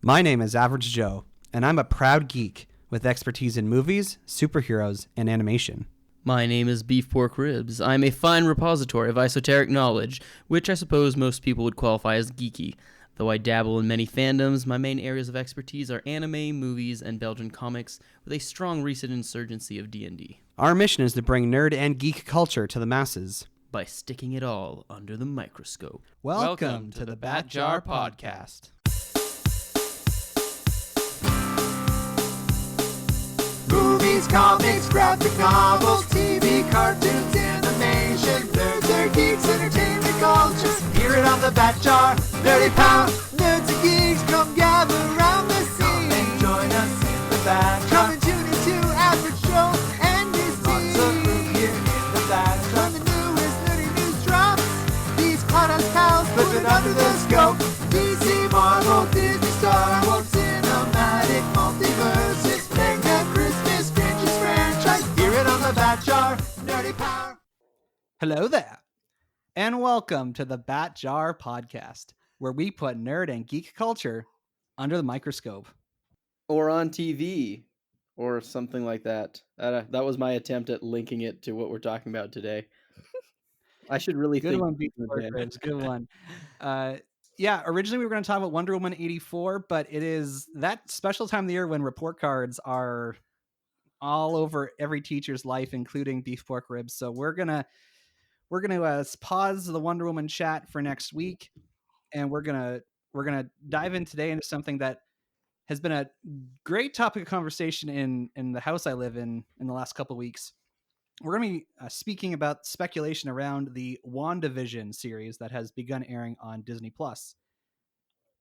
My name is Average Joe, and I'm a proud geek with expertise in movies, superheroes, and animation. My name is Beef Pork Ribs. I'm a fine repository of esoteric knowledge, which I suppose most people would qualify as geeky. Though I dabble in many fandoms, my main areas of expertise are anime, movies, and Belgian comics, with a strong recent insurgency of D&D. Our mission is to bring nerd and geek culture to the masses by sticking it all under the microscope. Welcome to the Bat Jar Podcast. Movies, comics, graphic novels, TV, cartoons, animation, nerds are geeks, entertainment culture. Hear it on the Bat Jar, Nerdy Power. Nerds and geeks, come gather around the scene. Come and join us in the Bat Jar. Come and tune into Average Joe and his team. Lots of room here in the Bat Jar. When the newest nerdy news drops, these podcast pals put it under the scope. DC, Marvel, Disney, Star Wars, cinematic multiverses. Bat Jar, Nerdy Power. Hello there, and welcome to the Bat Jar Podcast, where we put nerd and geek culture under the microscope. Or on TV, or something like that. That was my attempt at linking it to what we're talking about today. I should really Good think. one, Good one. Originally we were going to talk about Wonder Woman 84, but it is that special time of the year when report cards are all over every teacher's life, including Beef Pork Ribs. So we're gonna pause the Wonder Woman chat for next week, and we're gonna dive in today into something that has been a great topic of conversation in the house I live in the last couple of weeks. We're gonna be speaking about speculation around the WandaVision series that has begun airing on Disney Plus.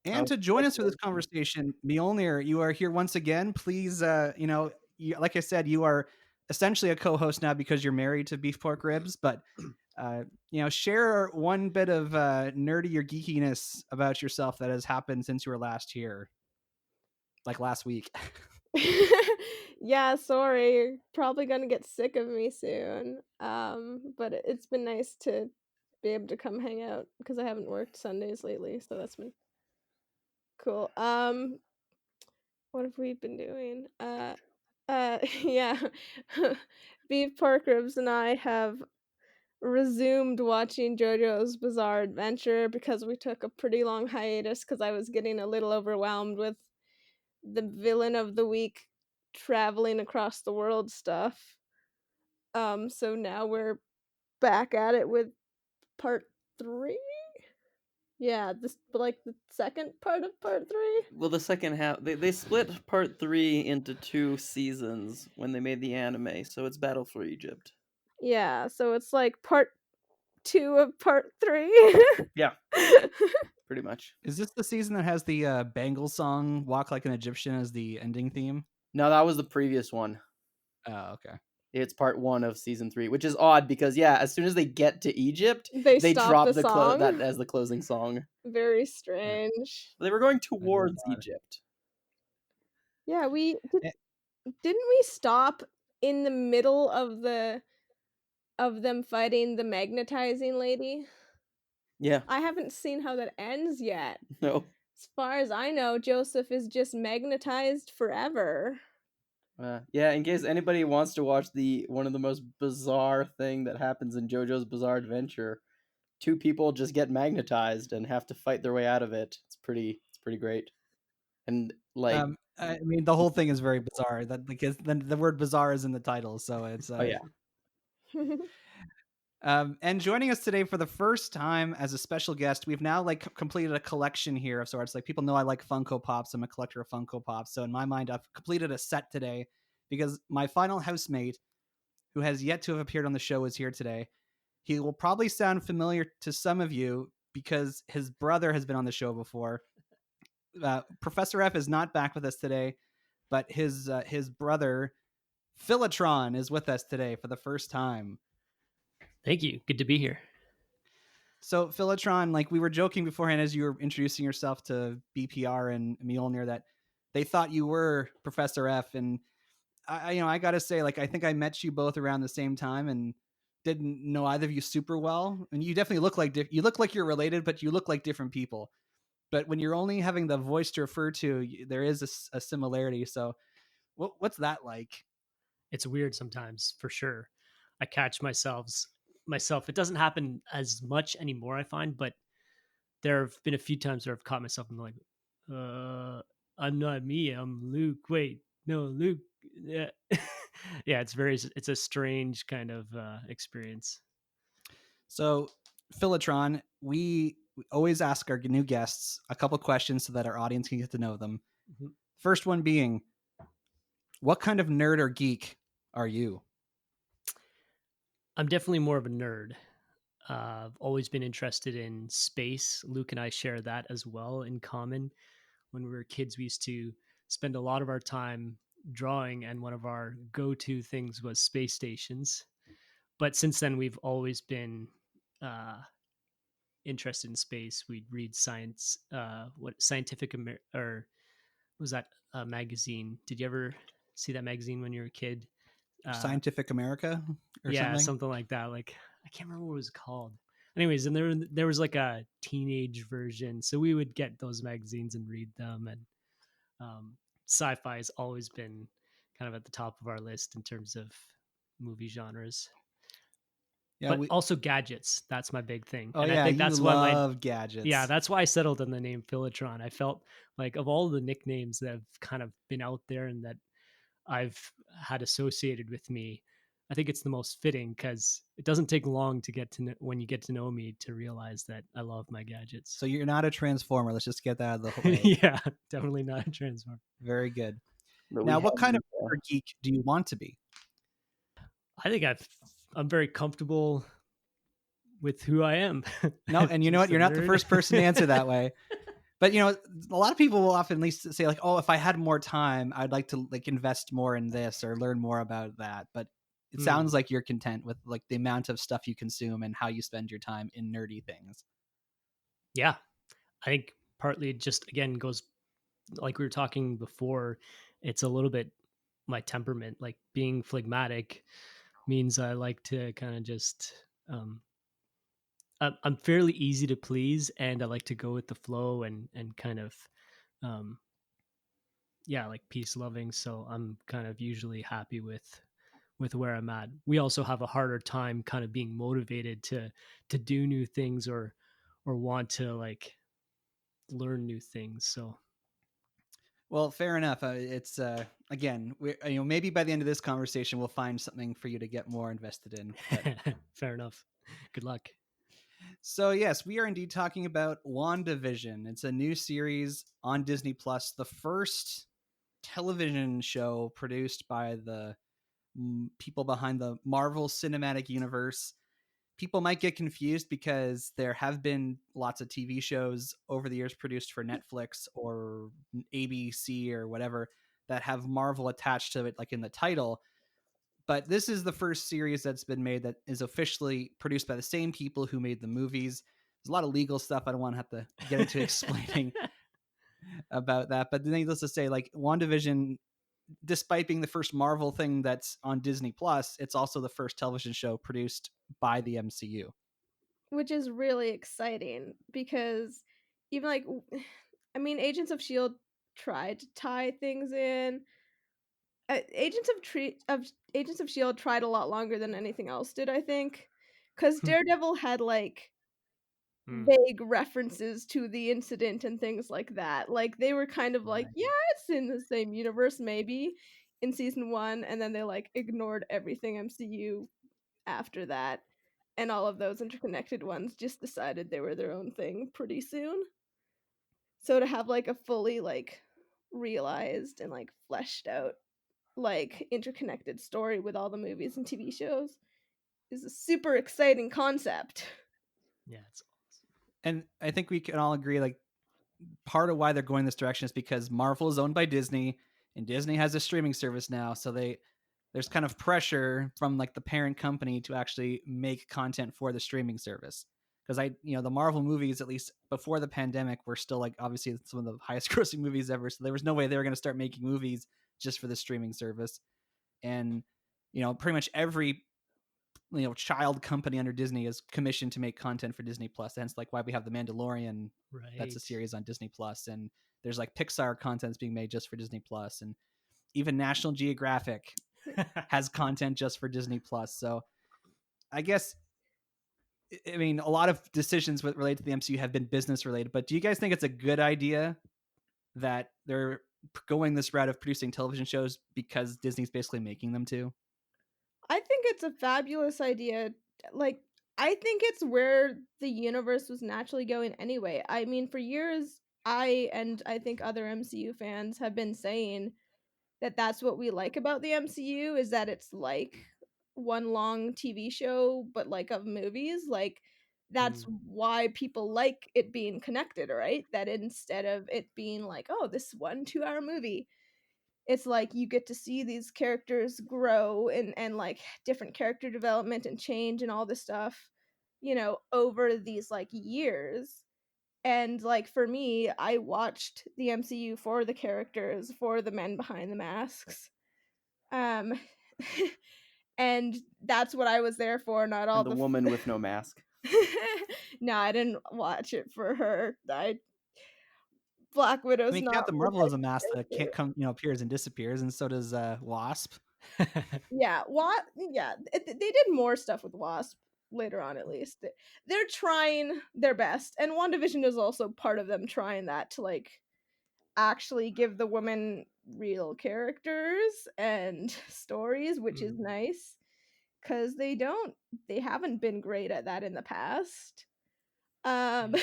And to join us for this conversation, Mjolnir, you are here once again. Please, like I said, you are essentially a co-host now because you're married to Beef Pork Ribs, but share one bit of nerdy or geekiness about yourself that has happened since you were last here, like last week. Yeah, sorry, you're probably gonna get sick of me soon. But it's been nice to be able to come hang out because I haven't worked Sundays lately, so that's been cool. What have we been doing? Yeah. Beef Pork Ribs and I have resumed watching JoJo's Bizarre Adventure because we took a pretty long hiatus because I was getting a little overwhelmed with the villain of the week traveling across the world stuff. So now we're back at it with part 3. Yeah, the second part of part 3. Well, the second half, they split part 3 into 2 seasons when they made the anime, so it's Battle for Egypt. Yeah, so it's like part 2 of part 3. Yeah, pretty much. Is this the season that has the Bengal song "Walk Like an Egyptian" as the ending theme? No, that was the previous one. Oh, okay. It's part 1 of season 3, which is odd because as soon as they get to Egypt, they drop the song that as the closing song. Very strange. They were going towards Egypt. Yeah, didn't we stop in the middle of them fighting the magnetizing lady? Yeah. I haven't seen how that ends yet. No. As far as I know, Joseph is just magnetized forever. In case anybody wants to watch one of the most bizarre thing that happens in JoJo's Bizarre Adventure, 2 people just get magnetized and have to fight their way out of it. It's pretty great. And I mean, the whole thing is very bizarre. That because then the word "bizarre" is in the title, so it's. Oh yeah. And joining us today for the first time as a special guest, we've now completed a collection here of sorts. Like, people know I like Funko Pops. I'm a collector of Funko Pops. So in my mind, I've completed a set today because my final housemate, who has yet to have appeared on the show, is here today. He will probably sound familiar to some of you because his brother has been on the show before. Professor F is not back with us today, but his brother, Filitron, is with us today for the first time. Thank you. Good to be here. So, Filitron, like we were joking beforehand as you were introducing yourself to BPR and Mjolnir that they thought you were Professor F. And I got to say, I think I met you both around the same time and didn't know either of you super well. And you definitely look like you're related, but you look like different people. but when you're only having the voice to refer to, there is a similarity. So what's that like? It's weird sometimes, for sure. I catch myself. It doesn't happen as much anymore, I find, but there have been a few times where I've caught myself and like, I'm not me. I'm Luke. Wait, no, Luke. Yeah, yeah. It's a strange kind of experience. So Filitron, we always ask our new guests a couple questions so that our audience can get to know them. Mhm. First one being, what kind of nerd or geek are you? I'm definitely more of a nerd. I've always been interested in space. Luke and I share that as well in common. When we were kids, we used to spend a lot of our time drawing, and one of our go-to things was space stations. But since then, we've always been interested in space. We'd read science, or was that a magazine? Did you ever see that magazine when you were a kid? Scientific America or Yeah, something like that. Like, I can't remember what it was called. Anyways, and there was like a teenage version, so we would get those magazines and read them. And sci-fi has always been kind of at the top of our list in terms of movie genres. Yeah, But also gadgets. That's my big thing. oh And I yeah, think you that's why love gadgets. yeah, that's why I settled on the name Filitron. I felt like of all the nicknames that have kind of been out there and that I've had associated with me, I think it's the most fitting because it doesn't take long to get to know, when you get to know me, to realize that I love my gadgets. So you're not a transformer. Let's just get that out of the way. Yeah, definitely not a transformer. Very good. But Now, we what have kind of the, nerd or geek do you want to be? I think I'm very comfortable with who I am. No, and you know what? Just a You're not the nerd. first person to answer that way. But you know, a lot of people will often at least say like, "Oh, if I had more time, I'd like to like invest more in this or learn more about that." But it sounds like you're content with like the amount of stuff you consume and how you spend your time in nerdy things. Yeah, I think partly it just again goes like we were talking before. It's a little bit my temperament. Like being phlegmatic means I like to kind of just I'm fairly easy to please, and I like to go with the flow and kind of um yeah, like peace loving. So I'm kind of usually happy with where I'm at. We also have a harder time kind of being motivated to do new things or want to like learn new things. So Well, fair enough. It's again, we maybe by the end of this conversation, we'll find something for you to get more invested in. But fair enough. Good luck. so yes, we are indeed talking about WandaVision. It's a new series on Disney Plus, the first television show produced by the people behind the Marvel Cinematic Universe. People might get confused because there have been lots of TV shows over the years produced for Netflix or ABC or whatever that have Marvel attached to it, like in the title. But this is the first series that's been made that is officially produced by the same people who made the movies. There's a lot of legal stuff I don't want to have to get into explaining about that. But needless to say, like WandaVision, despite being the first Marvel thing that's on Disney Plus, it's also the first television show produced by the MCU. Which is really exciting because even like I mean Agents of Shield tried to tie things in. Agents of Shield tried a lot longer than anything else did, I think, cuz Daredevil had like vague references to the incident and things like that. Like they were kind of like, Right. yeah, it's in the same universe maybe in season 1, and then they like ignored everything MCU after that, and all of those interconnected ones just decided they were their own thing pretty soon. So to have like a fully like realized and like fleshed out like interconnected story with all the movies and TV shows is a super exciting concept. Yeah, it's And I think we can all agree, like, part of why they're going this direction is because Marvel is owned by Disney, and Disney has a streaming service now. So there's kind of pressure from like the parent company to actually make content for the streaming service. Because the Marvel movies, at least before the pandemic, were still like obviously some of the highest grossing movies ever. So there was no way they were going to start making movies just for the streaming service. And pretty much every child company under Disney is commissioned to make content for Disney Plus. Hence, like why we have The Mandalorian. That's a Right. series on Disney Plus, and there's like Pixar content's being made just for Disney Plus, and even National Geographic has content just for Disney Plus. So I guess, I mean, a lot of decisions related to the MCU have been business related, but do you guys think it's a good idea that they're going this route of producing television shows because Disney's basically making them to? I think it's a fabulous idea. Like, I think it's where the universe was naturally going anyway. I mean, for years, I think other MCU fans have been saying that that's what we like about the MCU is that it's like one long TV show, but like of movies. Like, that's why people like it being connected, right? That instead of it being like, oh, this 1 2 hour movie, it's like you get to see these characters grow and like different character development and change and all this stuff, over these like years. And like for me, I watched the MCU for the characters, for the men behind the masks. Um and that's what I was there for, not all And the woman with no mask. No, I didn't watch it for her. Black I Widow's mean, not Captain what Marvel I is a mask that character. can't come, appears and disappears, and so does Wasp. Yeah, they did more stuff with Wasp later on, at least. They're trying their best, and WandaVision is also part of them trying that to like actually give the women real characters and stories, which is nice because they haven't been great at that in the past. Um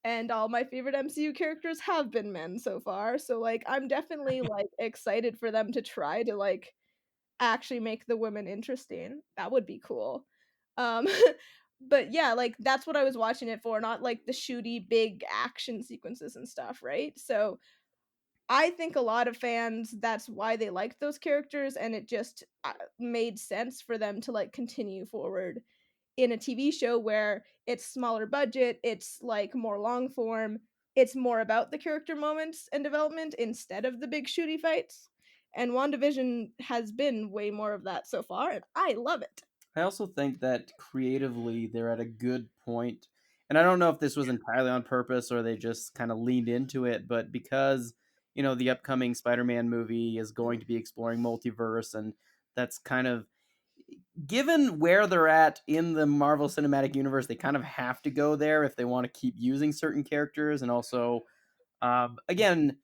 and all my favorite MCU characters have been men so far, so like I'm definitely like excited for them to try to like actually make the women interesting. That would be cool. Um but yeah, like that's what I was watching it for, not like the shooty big action sequences and stuff, right? So I think a lot of fans, that's why they like those characters, and it just made sense for them to like continue forward in a TV show where it's smaller budget, it's like more long form, it's more about the character moments and development instead of the big shooty fights. And WandaVision has been way more of that so far, and I love it. I also think that creatively they're at a good point. And I don't know if this was entirely on purpose or they just kind of leaned into it, but because, the upcoming Spider-Man movie is going to be exploring multiverse, and that's kind of given where they're at in the Marvel Cinematic Universe, they kind of have to go there if they want to keep using certain characters. And also, again,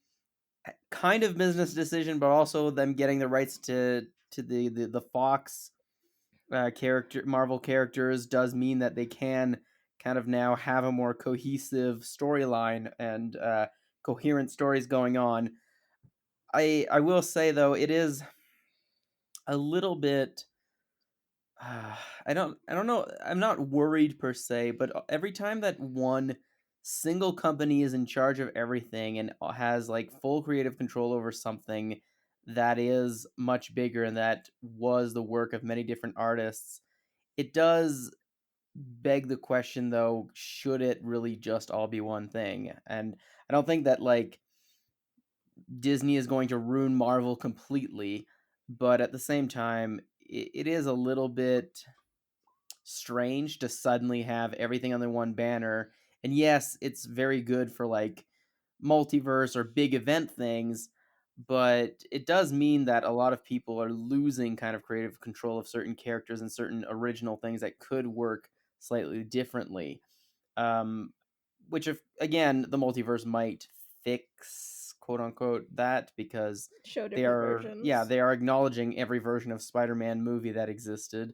kind of business decision, but also them getting the rights to the Fox Marvel characters does mean that they can kind of now have a more cohesive storyline and coherent stories going on. I will say though, it is a little bit. I don't know. I'm not worried per se, but every time that one single company is in charge of everything and has like full creative control over something that is much bigger and that was the work of many different artists, it does beg the question though, should it really just all be one thing? And I don't think that like Disney is going to ruin Marvel completely, but at the same time it is a little bit strange to suddenly have everything under one banner. And yes, it's very good for like multiverse or big event things, but it does mean that a lot of people are losing kind of creative control of certain characters and certain original things that could work slightly differently. Um, which, if again, the multiverse might fix, quote unquote, that because Show they different are, yeah, versions. they are acknowledging every version of Spider-Man movie that existed,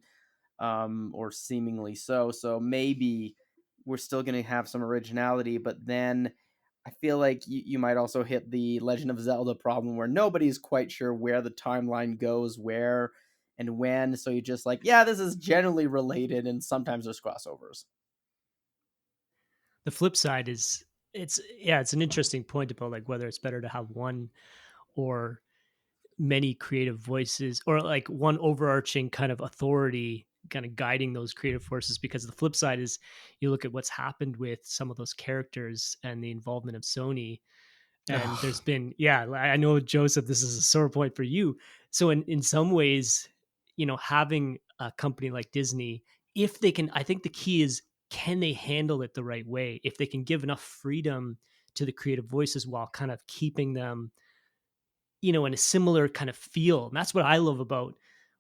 or seemingly so. So maybe we're still going to have some originality, but then I feel like you might also hit the Legend of Zelda problem where nobody's quite sure where the timeline goes, where and when. So you're just like, yeah, this is generally related, and sometimes there's crossovers. The flip side is it's an interesting point about like whether it's better to have one or many creative voices or like one overarching kind of authority kind of guiding those creative forces, because the flip side is you look at what's happened with some of those characters and the involvement of Sony, and Ugh. there's been, yeah, I know, Joseph, this is a sore point for you. So in some ways, having a company like Disney, if they can, I think the key is, can they handle it the right way? If they can give enough freedom to the creative voices while kind of keeping them, in a similar kind of feel. And that's what I love about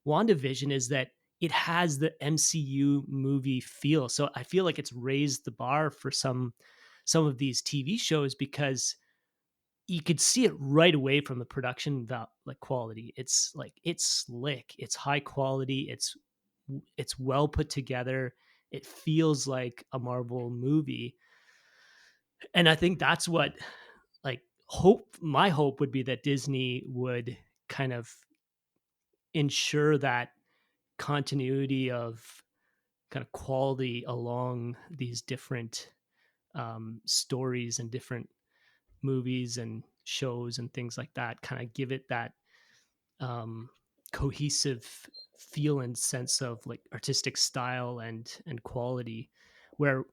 WandaVision, is that it has the MCU movie feel. So I feel like it's raised the bar for some of these TV shows, because you could see it right away from the production like quality. It's like, it's slick, it's high quality, it's well put together. It feels like a Marvel movie. And I think that's what, like, my hope would be that Disney would kind of ensure that continuity of kind of quality along these different stories and different movies and shows and things like that, kind of give it that cohesive feel and sense of like artistic style and quality, where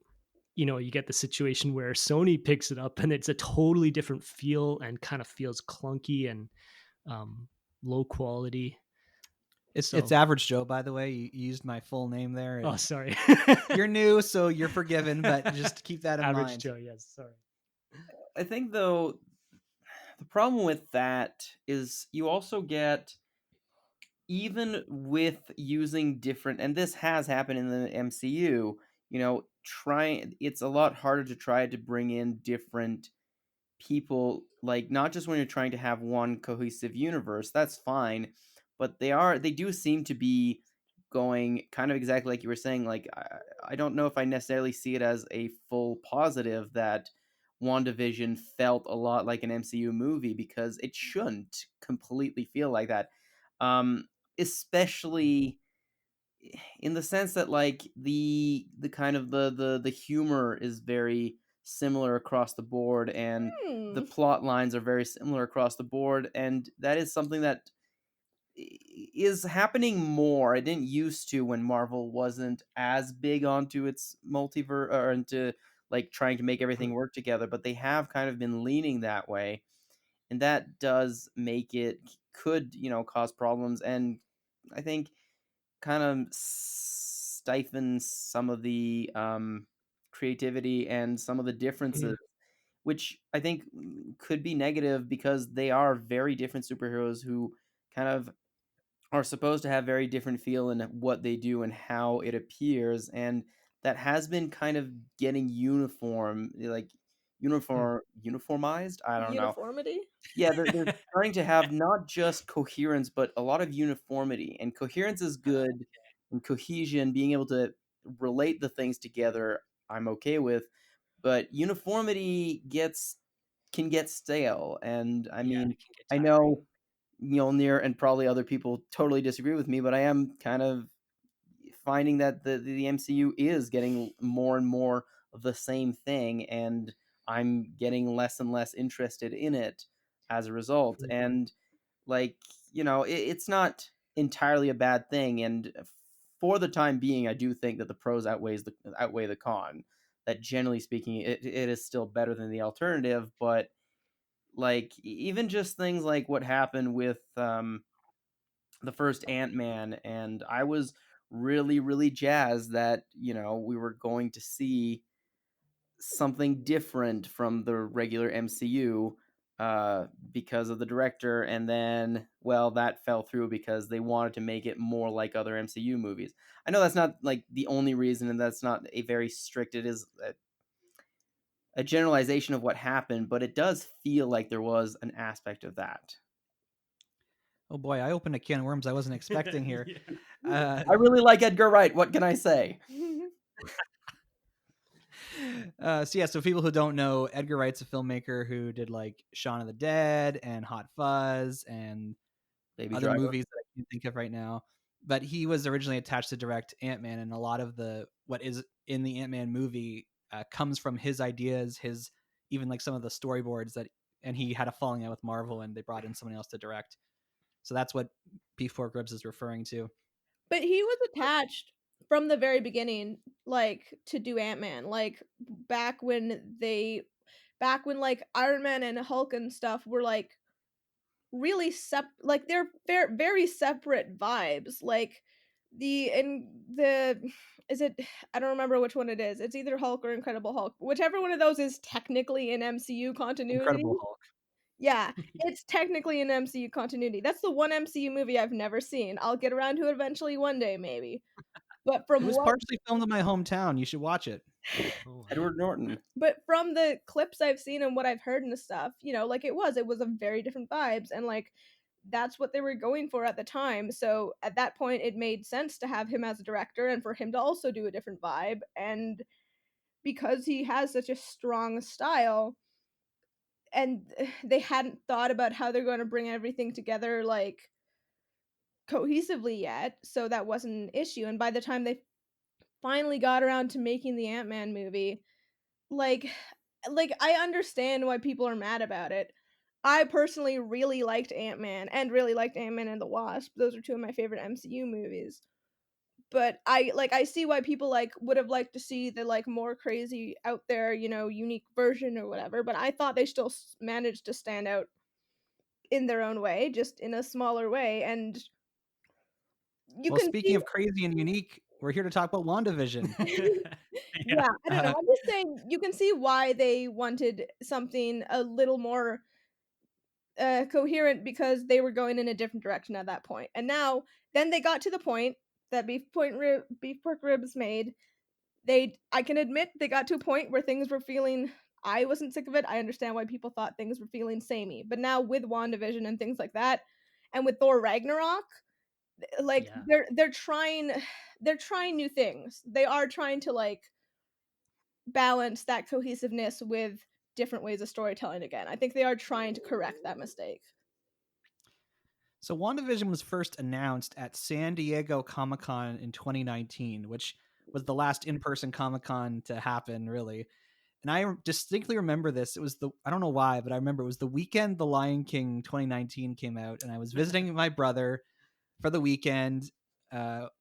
you get the situation where Sony picks it up and it's a totally different feel and kind of feels clunky and low quality. It's Average Joe, by the way. You used my full name there. Oh, sorry. You're new, so you're forgiven, but just keep that in Average mind. Joe, yes, sorry. I think, though, the problem with that is you also get, even with using different, and this has happened in the MCU, it's a lot harder to try to bring in different people, like, not just when you're trying to have one cohesive universe, that's fine, but they do seem to be going kind of exactly like you were saying. Like, I don't know if I necessarily see it as a full positive that WandaVision felt a lot like an MCU movie, because it shouldn't completely feel like that. Especially in the sense that, like, the kind of the humor is very similar across the board, and the plot lines are very similar across the board, and that is something that is happening more. It didn't used to, when Marvel wasn't as big onto its multiverse, or into, like, trying to make everything work together, but they have kind of been leaning that way, and that does make it, could, cause problems, and I think kind of stifle some of the creativity and some of the differences, which I think could be negative, because they are very different superheroes who kind of are supposed to have very different feel in what they do and how it appears, and that has been kind of getting uniformized. I don't know. Uniformity? Yeah, they're starting to have not just coherence, but a lot of uniformity. And coherence is good, and cohesion, being able to relate the things together, I'm okay with. But uniformity can get stale. And I mean, It can get I tiring. know Mjolnir and probably other people totally disagree with me, but I am kind of finding that the MCU is getting more and more of the same thing, and I'm getting less and less interested in it as a result. And, like, it's not entirely a bad thing, and for the time being, I do think that the pros outweigh the con. That, generally speaking, it is still better than the alternative, but, like, even just things like what happened with the first Ant-Man, and I was really, really jazzed that, we were going to see something different from the regular MCU, because of the director, and then, well, that fell through because they wanted to make it more like other MCU movies. I know that's not, like, the only reason, and that's not a very strict, it is a generalization of what happened, but it does feel like there was an aspect of that. Oh boy, I opened a can of worms I wasn't expecting here. I really like Edgar Wright. What can I say? So people who don't know, Edgar Wright's a filmmaker who did like Shaun of the Dead and Hot Fuzz and Baby other Driver. movies that I can't think of right now. But he was originally attached to direct Ant-Man, and a lot of what is in the Ant-Man movie comes from his ideas, his even like some of the storyboards and he had a falling out with Marvel, and they brought in someone else to direct. So that's what Beef Pork Ribs is referring to. But he was attached from the very beginning, like, to do Ant-Man. Like, back when like Iron Man and Hulk and stuff were like really like they're very, very separate vibes. Like, is it, I don't remember which one it is. It's either Hulk or Incredible Hulk. Whichever one of those is technically in MCU continuity. Incredible Hulk. Yeah, it's technically in MCU continuity. That's the one MCU movie I've never seen. I'll get around to it eventually one day, maybe. But It from was partially filmed in my hometown. You should watch it. Oh, Edward Norton. but from the clips I've seen and what I've heard and stuff, like it was a very different vibes, and like that's what they were going for at the time. So at that point it made sense to have him as a director and for him to also do a different vibe, and because he has such a strong style, and they hadn't thought about how they're going to bring everything together like cohesively yet, so that wasn't an issue. And by the time they finally got around to making the Ant-Man movie, like I understand why people are mad about it. I personally really liked Ant-Man and really liked Ant-Man and the Wasp. Those are two of my favorite MCU movies. But I see why people like would have liked to see the like more crazy out there, unique version or whatever, but I thought they still managed to stand out in their own way, just in a smaller way. And you Well, can speaking see of crazy and unique, we're here to talk about WandaVision. yeah, I don't know. Uh, I'm just saying you can see why they wanted something a little more coherent, because they were going in a different direction at that point. And now, then they got to the point that beef pork ribs made. I can admit they got to a point where things were feeling. I wasn't sick of it. I understand why people thought things were feeling samey. But now with WandaVision and things like that, and with Thor Ragnarok, like yeah. they're trying new things. They are trying to like balance that cohesiveness with different ways of storytelling again. I think they are trying to correct that mistake. So WandaVision was first announced at San Diego Comic-Con in 2019, which was the last in-person Comic-Con to happen, really. And I distinctly remember this. It was I don't know why, but I remember it was the weekend The Lion King 2019 came out, and I was visiting my brother for the weekend.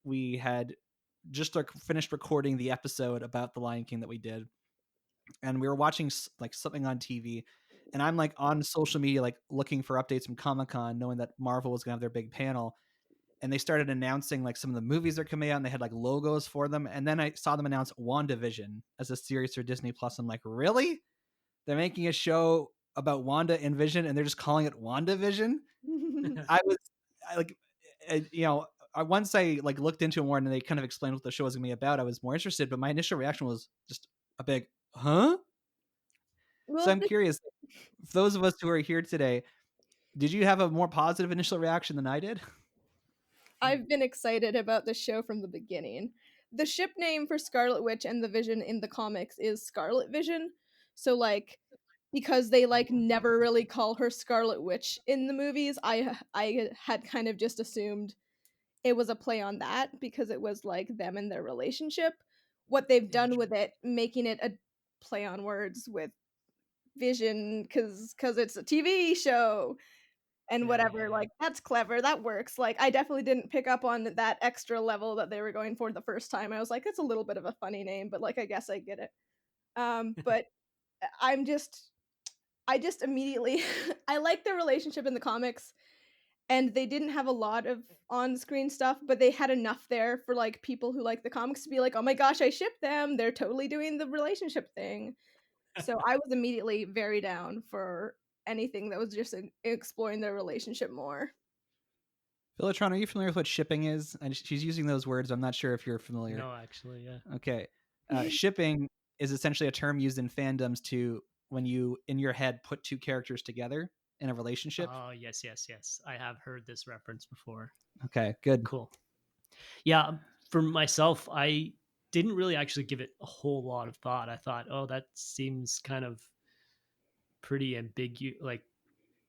We had just finished recording the episode about The Lion King that we did, and we were watching like something on TV, and I'm like on social media, like looking for updates from Comic-Con, knowing that Marvel was gonna have their big panel, and they started announcing like some of the movies that are coming out, and they had like logos for them, and then I saw them announce WandaVision as a series for Disney Plus. I'm like, really? They're making a show about Wanda and Vision, and they're just calling it WandaVision? I was like, once I like looked into it more and they kind of explained what the show was gonna be about, I was more interested. But my initial reaction was just a big, huh? So Well, I'm curious, for those of us who are here today, did you have a more positive initial reaction than I did? I've been excited about this show from the beginning. The ship name for Scarlet Witch and the Vision in the comics is Scarlet Vision. So like because they like never really call her Scarlet Witch in the movies, I had kind of just assumed it was a play on that because it was like them and their relationship. What they've done with it, making it a play on words with Vision cuz it's a TV show and whatever, like that's clever, that works. Like I definitely didn't pick up on that extra level that they were going for the first time. I was like, it's a little bit of a funny name, but like I guess I get it. But I'm just I just immediately I like their relationship in the comics, and they didn't have a lot of on-screen stuff, but they had enough there for like people who like the comics to be like, oh my gosh, I ship them, they're totally doing the relationship thing. So I was immediately very down for anything that was just exploring their relationship more. Filitron, are you familiar with what shipping is? And she's using those words. I'm not sure if you're familiar. No, actually, yeah. Okay. Shipping is essentially a term used in fandoms to when you, in your head, put two characters together in a relationship. Oh, yes. I have heard this reference before. Okay, good. Cool. Yeah, for myself, I didn't really actually give it a whole lot of thought. I thought, oh, that seems kind of pretty ambiguous, like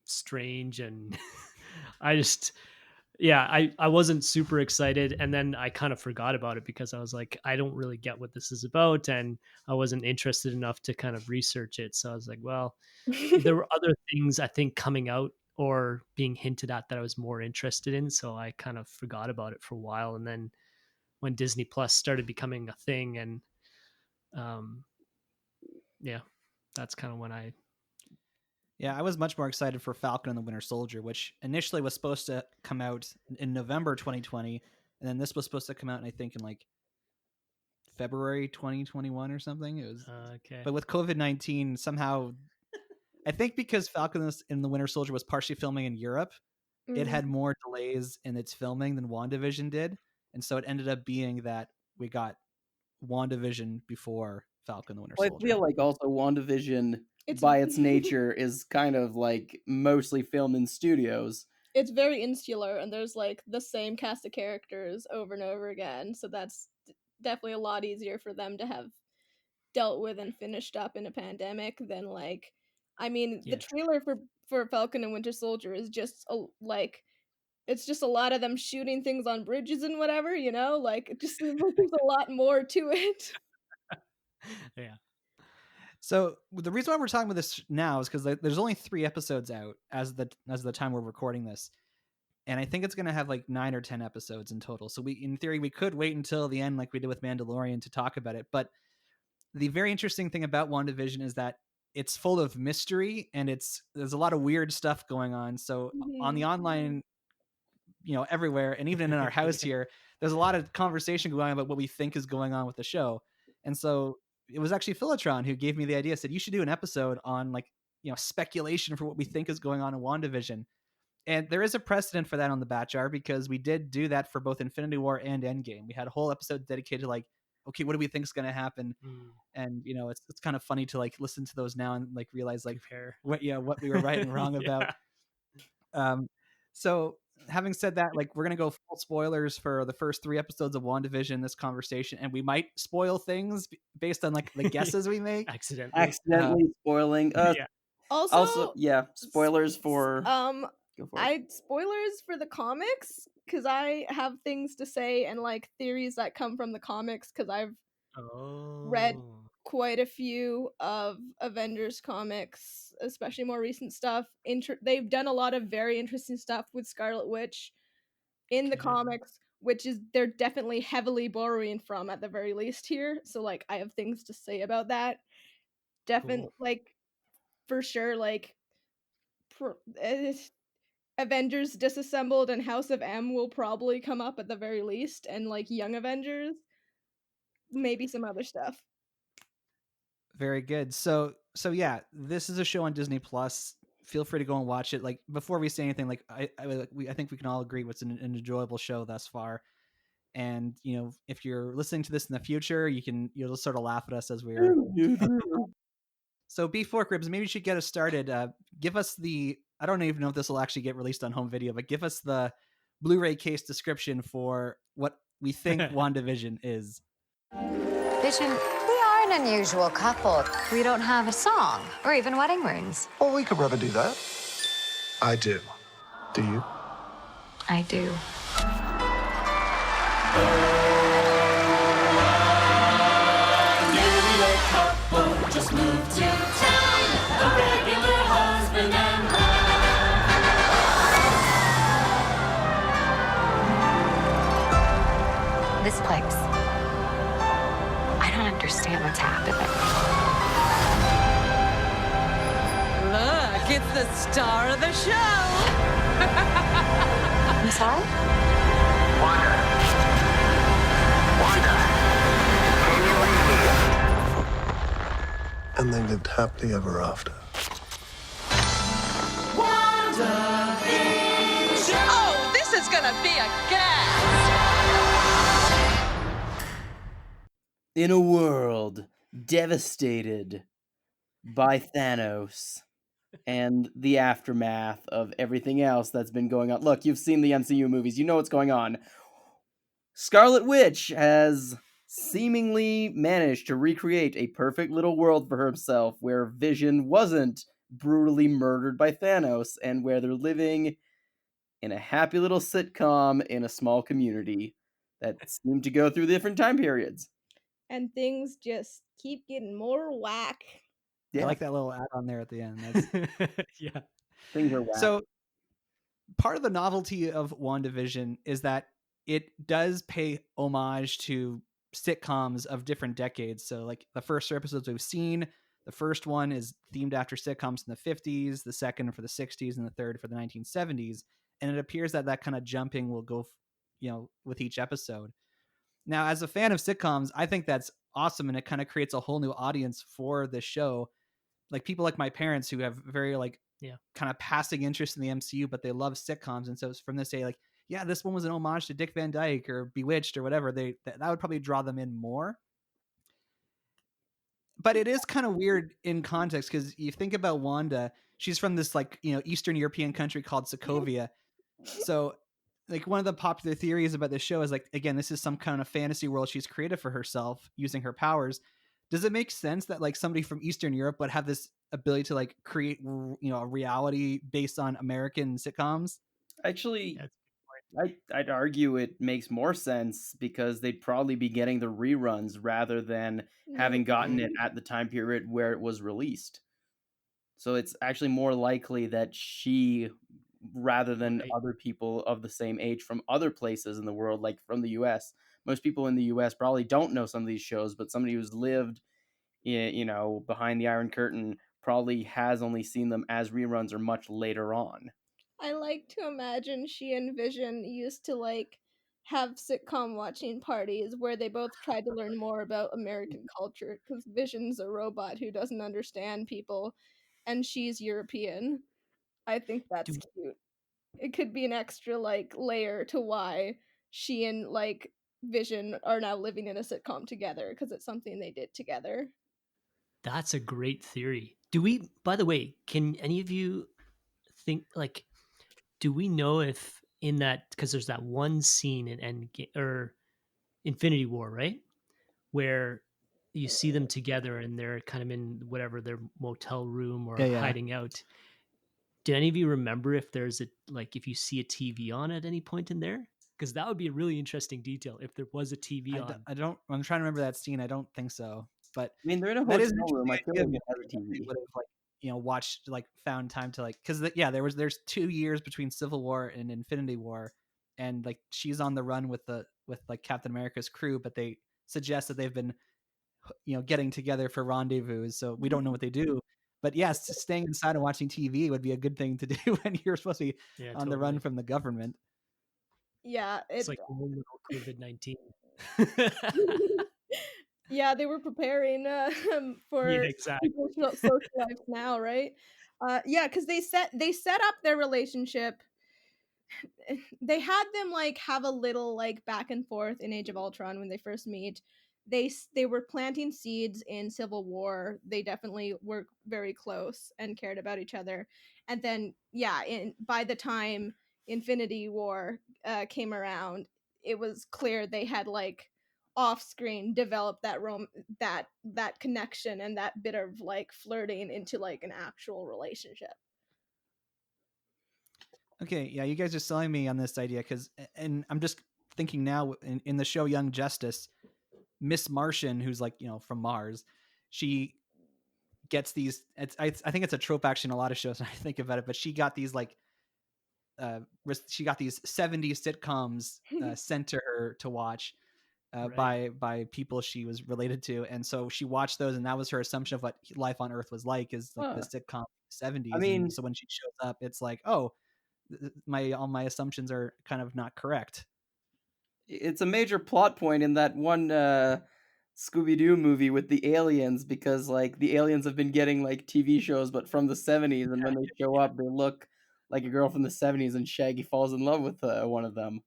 strange, and I just, yeah, I wasn't super excited, and then I kind of forgot about it because I was like, I don't really get what this is about, and I wasn't interested enough to kind of research it. So I was like, well, there were other things I think coming out or being hinted at that I was more interested in, so I kind of forgot about it for a while. And then when Disney Plus started becoming a thing, and yeah, that's kind of when I Yeah, I was much more excited for Falcon and the Winter Soldier, which initially was supposed to come out in November 2020, and then this was supposed to come out, and I think in like February 2021 or something. It was, Okay. but with COVID-19, somehow, I think because Falcon and the Winter Soldier was partially filming in Europe, it had more delays in its filming than WandaVision did, and so it ended up being that we got WandaVision before Falcon and the Winter Well, I Soldier. feel like also WandaVision, by its nature, is kind of like mostly filmed in studios. It's very insular, and there's like the same cast of characters over and over again, so that's definitely a lot easier for them to have dealt with and finished up in a pandemic than like, I mean, the trailer for Falcon and Winter Soldier is just like, it's just a lot of them shooting things on bridges and whatever, you know, like it just seems like there's a lot more to it. Yeah. So the reason why we're talking about this now is because there's only 3 episodes out as the time we're recording this, and I think it's going to have like 9 or 10 episodes in total. So in theory, we could wait until the end, like we did with Mandalorian, to talk about it. But the very interesting thing about WandaVision is that it's full of mystery, and there's a lot of weird stuff going on. So on the online, everywhere, and even in our house here, there's a lot of conversation going on about what we think is going on with the show. And so it was actually Filitron who gave me the idea, said you should do an episode on like, speculation for what we think is going on in WandaVision. And there is a precedent for that on the Batjar, because we did do that for both Infinity War and Endgame. We had a whole episode dedicated to like, okay, what do we think is going to happen? And it's kind of funny to like listen to those now and like realize like what we were right and wrong about. So having said that, like we're gonna go full spoilers for the first 3 episodes of WandaVision, this conversation, and we might spoil things based on like the guesses we make. Accidentally spoiling. Yeah. Also, spoilers for. Spoilers for the comics, because I have things to say and like theories that come from the comics, because I've read quite a few of Avengers comics, especially more recent stuff. They've done a lot of very interesting stuff with Scarlet Witch in the comics, which is they're definitely heavily borrowing from at the very least here. So like I have things to say about that. Definitely, like for sure, like Avengers Disassembled and House of M will probably come up at the very least, and like Young Avengers, maybe some other stuff. Very good. So yeah, this is a show on Disney Plus. Feel free to go and watch it. Like before we say anything, like I think we can all agree it's an enjoyable show thus far. And if you're listening to this in the future, you'll sort of laugh at us as we're. So B4 Cribs, maybe you should get us started. Give us I don't even know if this will actually get released on home video, but give us the Blu-ray case description for what we think WandaVision is. Vision, we are an unusual couple. We don't have a song or even wedding rings. Well, we could rather do that. I do. Do you? I do. Just moved to town, a regular husband and wife. This place, I don't understand what's happening. Look, it's the star of the show. I'm sorry? Wanda. Can you leave me? And they lived happily ever after. Oh, this is gonna be a gas! In a world devastated by Thanos and the aftermath of everything else that's been going on. Look, you've seen the MCU movies. You know what's going on. Scarlet Witch has seemingly managed to recreate a perfect little world for herself where Vision wasn't brutally murdered by Thanos and where they're living in a happy little sitcom in a small community that seemed to go through different time periods. And things just keep getting more whack. I like that little add-on there at the end. Yeah. Things are whack. So part of the novelty of WandaVision is that it does pay homage to sitcoms of different decades. So like the first 3 episodes we've seen, the first one is themed after sitcoms in the 50s, the second for the 60s, and the third for the 1970s. And it appears that kind of jumping will go with each episode. Now, as a fan of sitcoms, I think that's awesome, and it kind of creates a whole new audience for this show. Like people like my parents who have very kind of passing interest in the MCU, but they love sitcoms, and so from this day, like, yeah, this one was an homage to Dick Van Dyke or Bewitched or whatever. That would probably draw them in more. But it is kind of weird in context because you think about Wanda, she's from this Eastern European country called Sokovia. So like one of the popular theories about this show is like, again, this is some kind of fantasy world she's created for herself using her powers. Does it make sense that like somebody from Eastern Europe would have this ability to like create a reality based on American sitcoms? Actually, I'd argue it makes more sense because they'd probably be getting the reruns rather than having gotten it at the time period where it was released. So it's actually more likely that she, rather than other people of the same age from other places in the world, like from the US. Most people in the US probably don't know some of these shows, but somebody who's lived, behind the Iron Curtain probably has only seen them as reruns or much later on. I like to imagine she and Vision used to like have sitcom watching parties where they both tried to learn more about American culture because Vision's a robot who doesn't understand people and she's European. I think that's cute. It could be an extra like layer to why she and like Vision are now living in a sitcom together because it's something they did together. That's a great theory. Do we, by the way, can any of you think like, do we know if in that, because there's that one scene in or Infinity War, right, where you see them together and they're kind of in whatever their motel room or hiding out. Do any of you remember if there's if you see a TV on at any point in there? Because that would be a really interesting detail if there was a TV on. I'm trying to remember that scene. I don't think so. But I mean, they're in a hotel room. I feel like it has a TV. Would have watched found time to because there's 2 years between Civil War and Infinity War, and like she's on the run with Captain America's crew, but they suggest that they've been getting together for rendezvous, so we don't know what they do. But yes, staying inside and watching TV would be a good thing to do when you're supposed to be on the run from the government. Yeah, it's like COVID-19. Yeah, they were preparing for social life now, right? Because they set up their relationship. They had them have a little back and forth in Age of Ultron when they first meet. They were planting seeds in Civil War. They definitely were very close and cared about each other. And then by the time Infinity War came around, it was clear they had off screen developed that connection and that bit of flirting into an actual relationship. Okay, yeah, you guys are selling me on this idea and I'm just thinking now in the show Young Justice, Miss Martian, who's from Mars, she gets these. I think it's a trope actually in a lot of shows. And I think about it, but she got these 70s sitcoms sent to her to watch by people she was related to, and so she watched those, and that was her assumption of what life on Earth was like, is the sitcom 70s. I mean, and so when she shows up, it's like, oh, all my assumptions are kind of not correct. It's a major plot point in that one Scooby-Doo movie with the aliens, because the aliens have been getting TV shows but from the 70s, and when they show up they look like a girl from the 70s, and Shaggy falls in love with one of them.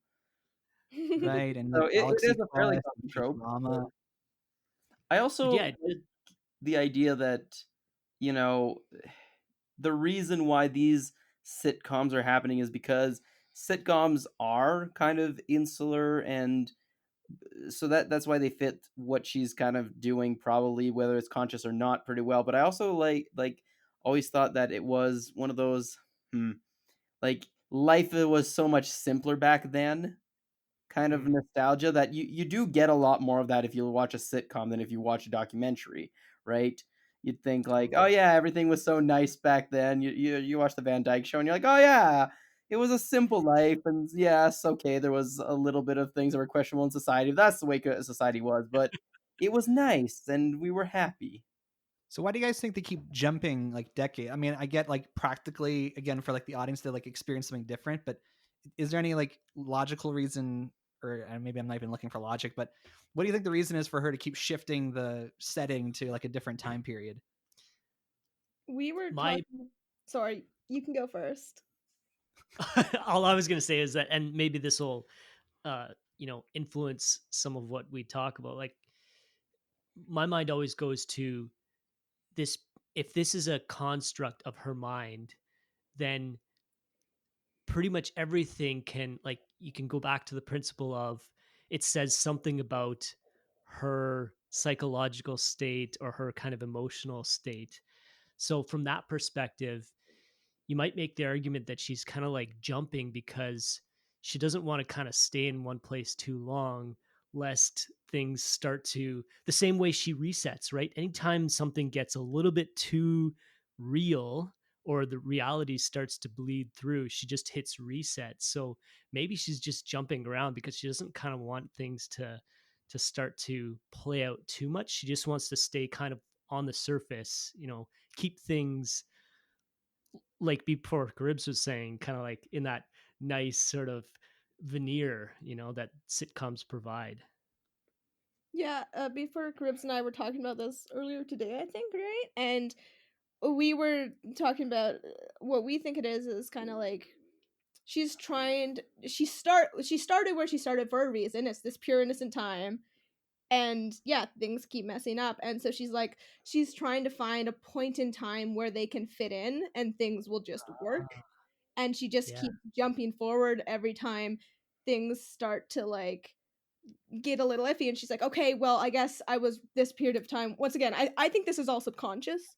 Right, and so it is a fairly common trope. Drama. I also the idea that the reason why these sitcoms are happening is because sitcoms are kind of insular, and so that's why they fit what she's kind of doing, probably, whether it's conscious or not, pretty well. But I also always thought that it was one of those life was so much simpler back then kind of nostalgia that you do get a lot more of that if you watch a sitcom than if you watch a documentary, right? You'd think oh yeah, everything was so nice back then. You watch the Van Dyke Show and you're like, oh yeah, it was a simple life, and yes, okay, there was a little bit of things that were questionable in society. That's the way society was, but it was nice and we were happy. So why do you guys think they keep jumping decade? I mean, I get practically, again, for the audience to experience something different, but is there any logical reason or maybe I'm not even looking for logic, but what do you think the reason is for her to keep shifting the setting to like a different time period? We were My talking. Sorry, you can go first. all I was gonna say is that, and maybe this will, influence some of what we talk about. Like, my mind always goes to this: if this is a construct of her mind, then pretty much everything can, like, you can go back to the principle of it says something about her psychological state or her kind of emotional state. So from that perspective, you might make the argument that she's kind of like jumping because she doesn't want to kind of stay in one place too long, lest things start to, the same way she resets, right? Anytime something gets a little bit too real or the reality starts to bleed through, she just hits reset. So maybe she's just jumping around because she doesn't kind of want things to start to play out too much. She just wants to stay kind of on the surface, keep things, like before Caribs was saying, kind of like in that nice sort of veneer, that sitcoms provide. Yeah, before Caribs and I were talking about this earlier today, I think, right? And we were talking about what we think it is kind of like she's trying she started where she started for a reason. It's this pure innocent time. And yeah, things keep messing up. And so she's trying to find a point in time where they can fit in and things will just work. And she just Yeah. keeps jumping forward every time things start to like get a little iffy, and she's like, okay, well, I guess I was this period of time. Once again, I think this is all subconscious.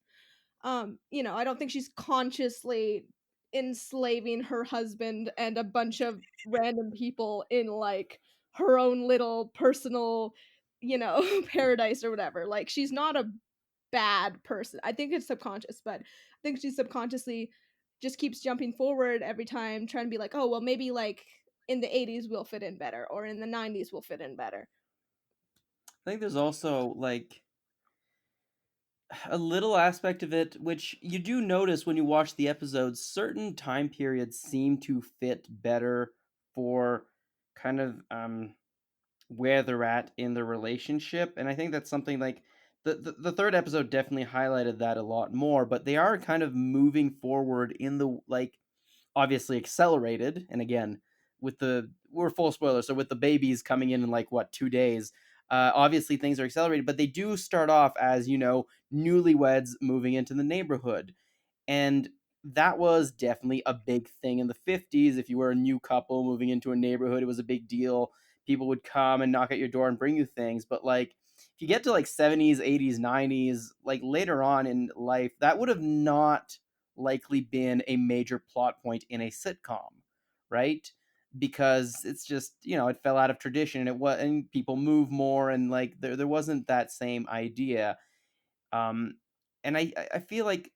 I don't think she's consciously enslaving her husband and a bunch of random people in like her own little personal, paradise or whatever. Like, she's not a bad person. I think it's subconscious, but I think she subconsciously just keeps jumping forward every time, trying to be like, oh, well, maybe like in the 80s we'll fit in better, or in the 90s we'll fit in better. I think there's also like a little aspect of it which you do notice when you watch the episodes. Certain time periods seem to fit better for kind of where they're at in their relationship, and I think that's something like the third episode definitely highlighted that a lot more. But they are kind of moving forward in the, like, obviously accelerated, and again, with the, we're full spoiler, so with the babies coming in like what, 2 days, obviously things are accelerated, but they do start off as, newlyweds moving into the neighborhood. And that was definitely a big thing in the 50s. If you were a new couple moving into a neighborhood, it was a big deal. People would come and knock at your door and bring you things. But like, if you get to like 70s, 80s, 90s, like later on in life, that would have not likely been a major plot point in a sitcom, right? Because it's just, it fell out of tradition, and and people move more, and like there wasn't that same idea. um and I feel like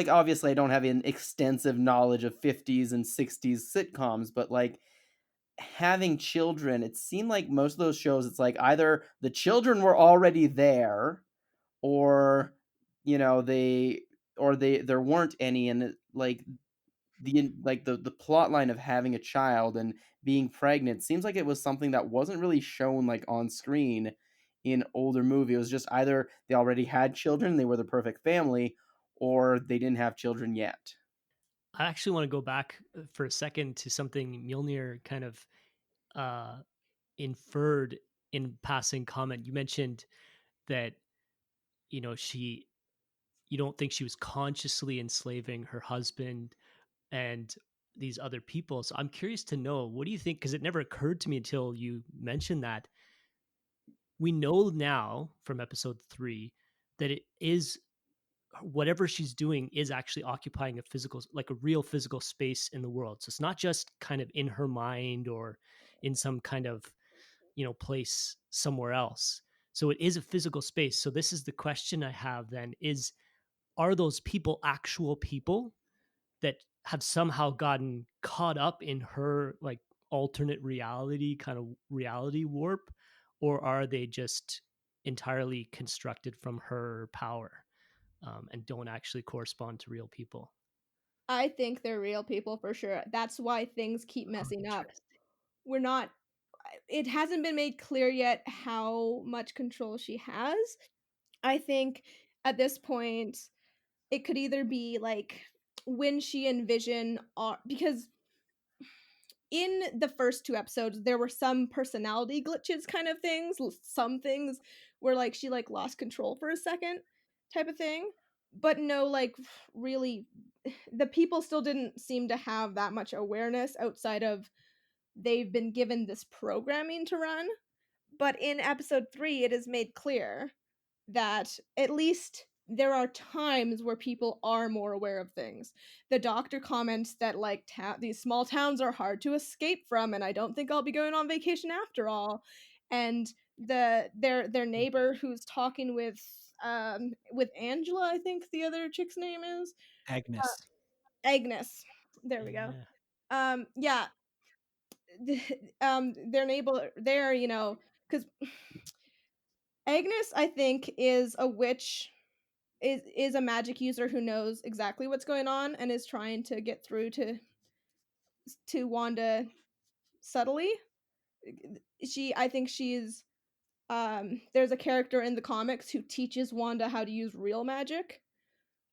obviously I don't have an extensive knowledge of 50s and 60s sitcoms, but like having children, it seemed like most of those shows, it's like either the children were already there, or they there weren't any. And like the plot line of having a child and being pregnant seems like it was something that wasn't really shown like on screen in older movie. It was just either they already had children, they were the perfect family, or they didn't have children yet. I actually want to go back for a second to something Mjolnir kind of uh, inferred in passing comment. You mentioned that, she, you don't think she was consciously enslaving her husband and these other people. So I'm curious to know, what do you think? Because it never occurred to me until you mentioned that. We know now from episode 3 that it is, whatever she's doing is actually occupying a physical, like a real physical space in the world. So it's not just kind of in her mind or in some kind of, place somewhere else. So it is a physical space. So this is the question I have then: is, are those people actual people that have somehow gotten caught up in her like alternate reality, kind of reality warp, or are they just entirely constructed from her power, and don't actually correspond to real people? I think they're real people for sure. That's why things keep Oh, messing up. interesting. We're not it hasn't been made clear yet how much control she has. I think at this point it could either be like when she and Vision are, because in the first 2 episodes there were some personality glitches kind of things, some things where like she like lost control for a second type of thing, but no like really the people still didn't seem to have that much awareness outside of they've been given this programming to run. But in episode 3 it is made clear that at least there are times where people are more aware of things. The doctor comments that like these small towns are hard to escape from, and I don't think I'll be going on vacation after all. And their neighbor who's talking with Angela, I think the other chick's name is Agnes. Agnes. There we go. Yeah, their neighbor there, you know, because Agnes, I think, is a witch, is a magic user who knows exactly what's going on and is trying to get through to Wanda subtly. I think she's there's a character in the comics who teaches Wanda how to use real magic,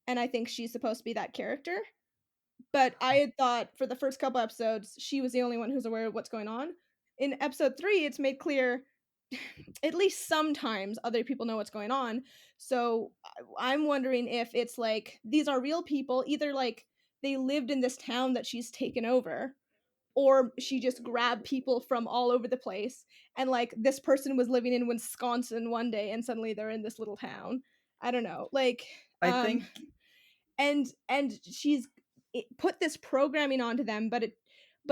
and I think she's supposed to be that character. But I had thought for the first couple episodes she was the only one who's aware of what's going on. In episode 3 it's made clear at least sometimes other people know what's going on. So I'm wondering if it's like these are real people, either like they lived in this town that she's taken over, or she just grabbed people from all over the place, and like this person was living in Wisconsin one day and suddenly they're in this little town. I don't know. Like I think and she's put this programming onto them, but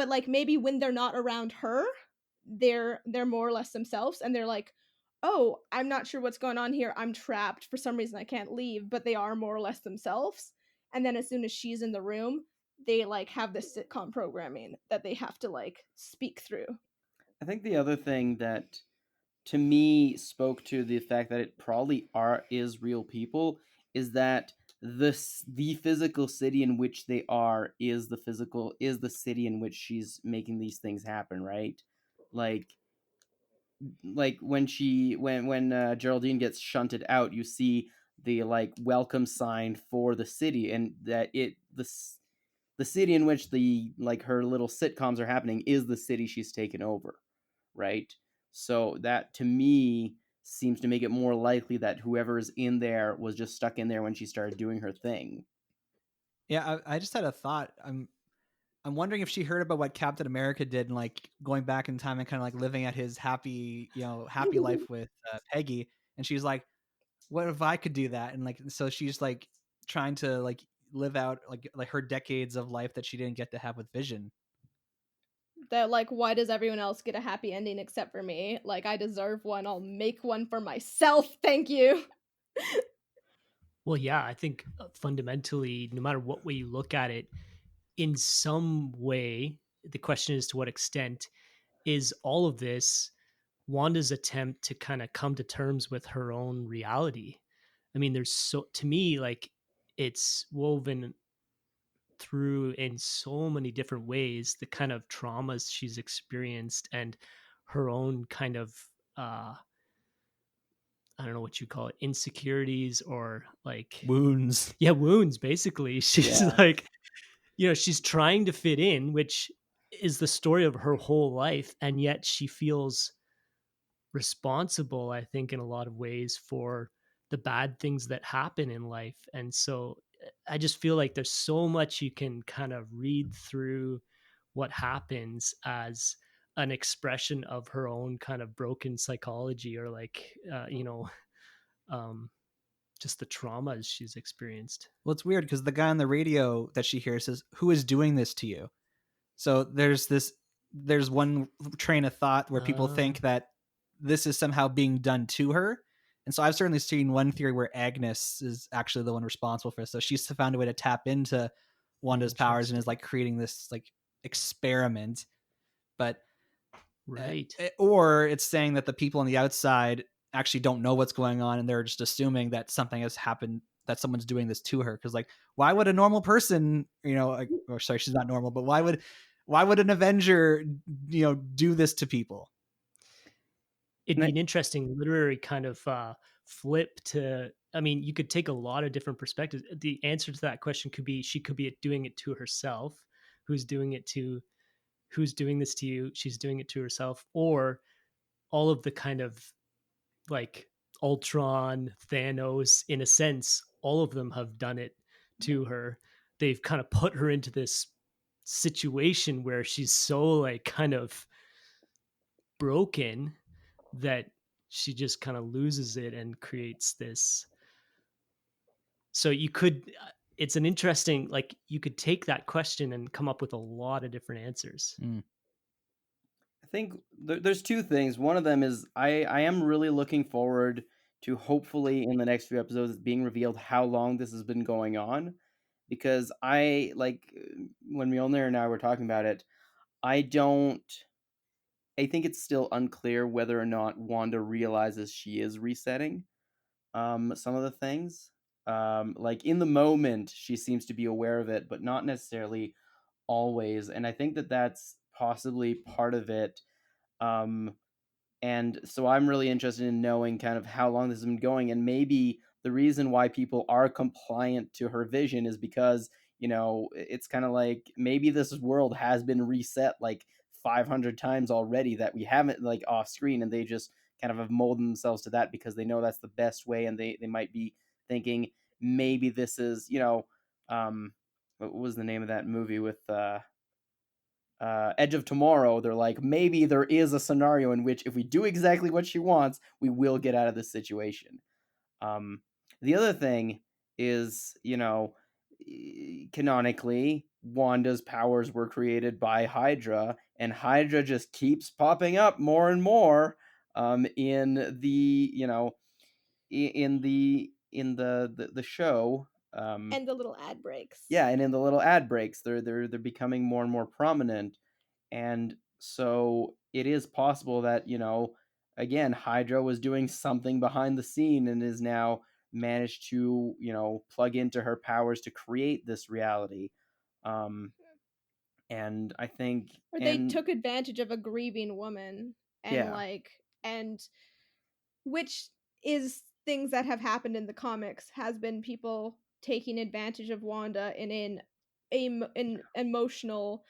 like maybe when they're not around her, they're more or less themselves, and they're like, oh, I'm not sure what's going on here, I'm trapped for some reason, I can't leave, but they are more or less themselves. And then as soon as she's in the room, they like have this sitcom programming that they have to like speak through. I think the other thing that to me spoke to the fact that it probably is real people is that the physical city in which they are is the city in which she's making these things happen, right? Like when Geraldine gets shunted out, you see the like welcome sign for the city, and that the city in which the like her little sitcoms are happening is the city she's taken over, right? So that to me seems to make it more likely that whoever's in there was just stuck in there when she started doing her thing. Yeah, I just had a thought. I'm wondering if she heard about what Captain America did and like going back in time and kind of like living at his happy life with Peggy, and she's like, what if I could do that? And like so she's like trying to like live out like her decades of life that she didn't get to have with Vision. That like, why does everyone else get a happy ending except for me? Like, I deserve one, I'll make one for myself, thank you. Well, yeah, I think fundamentally, no matter what way you look at it, in some way, the question is to what extent is all of this Wanda's attempt to kind of come to terms with her own reality. I mean, to me, like, it's woven through in so many different ways the kind of traumas she's experienced and her own kind of I don't know what you call it, insecurities or like Wounds. Yeah, wounds basically. She's like, she's trying to fit in, which is the story of her whole life, and yet she feels responsible, I think, in a lot of ways for the bad things that happen in life. And so I just feel like there's so much you can kind of read through what happens as an expression of her own kind of broken psychology, or like just the traumas she's experienced. Well, it's weird because the guy on the radio that she hears says, "Who is doing this to you?" So there's one train of thought where people think that this is somehow being done to her. And so I've certainly seen one theory where Agnes is actually the one responsible for this. So she's found a way to tap into Wanda's powers and is like creating this like experiment. But right. Or it's saying that the people on the outside actually don't know what's going on and they're just assuming that something has happened, that someone's doing this to her. Because like, why would a normal person, or sorry, she's not normal, but why would an Avenger, do this to people? it'd And be an interesting literary kind of flip to. I mean, you could take a lot of different perspectives. The answer to that question could be she could be doing it to herself. Who's doing it to? Who's doing this to you? She's doing it to herself, or all of the kind of like Ultron, Thanos, in a sense, all of them have done it to her. They've kind of put her into this situation where she's so like kind of broken that she just kind of loses it and creates this. So you could, it's an interesting, like you could take that question and come up with a lot of different answers. I think there's two things. One of them is I am really looking forward to hopefully in the next few episodes it's being revealed how long this has been going on, because I like when Mjolnir and I were talking about it, I think it's still unclear whether or not Wanda realizes she is resetting some of the things. Like in the moment she seems to be aware of it, but not necessarily always, and I think that that's possibly part of it. And so I'm really interested in knowing kind of how long this has been going, and maybe the reason why people are compliant to her vision is because, it's kind of like maybe this world has been reset like 500 times already that we haven't like off screen, and they just kind of have molded themselves to that because they know that's the best way, and they might be thinking maybe this is, what was the name of that movie with Edge of Tomorrow? They're like, maybe there is a scenario in which if we do exactly what she wants, we will get out of this situation. The other thing is, canonically, Wanda's powers were created by Hydra, and Hydra just keeps popping up more and more in the, in the show. And the little ad breaks. Yeah, and in the little ad breaks, they're becoming more and more prominent, and so it is possible that again, Hydra was doing something behind the scene and is now managed to plug into her powers to create this reality, and I think Or they took advantage of a grieving woman and and which is things that have happened in the comics, has been people taking advantage of Wanda in an emotional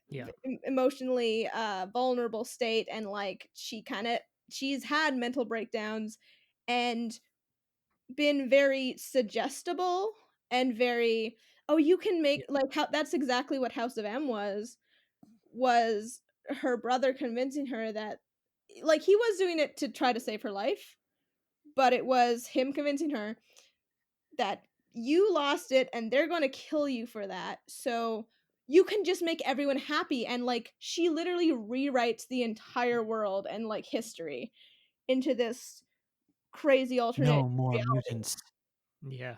Yeah. emotionally vulnerable state, and like she's had mental breakdowns and been very suggestible and very, oh, you can make like how that's exactly what House of M was her brother convincing her that like he was doing it to try to save her life, but it was him convincing her that you lost it and they're going to kill you for that. So you can just make everyone happy, and like she literally rewrites the entire world and like history into this crazy alternate No more reality. mutants. Yeah.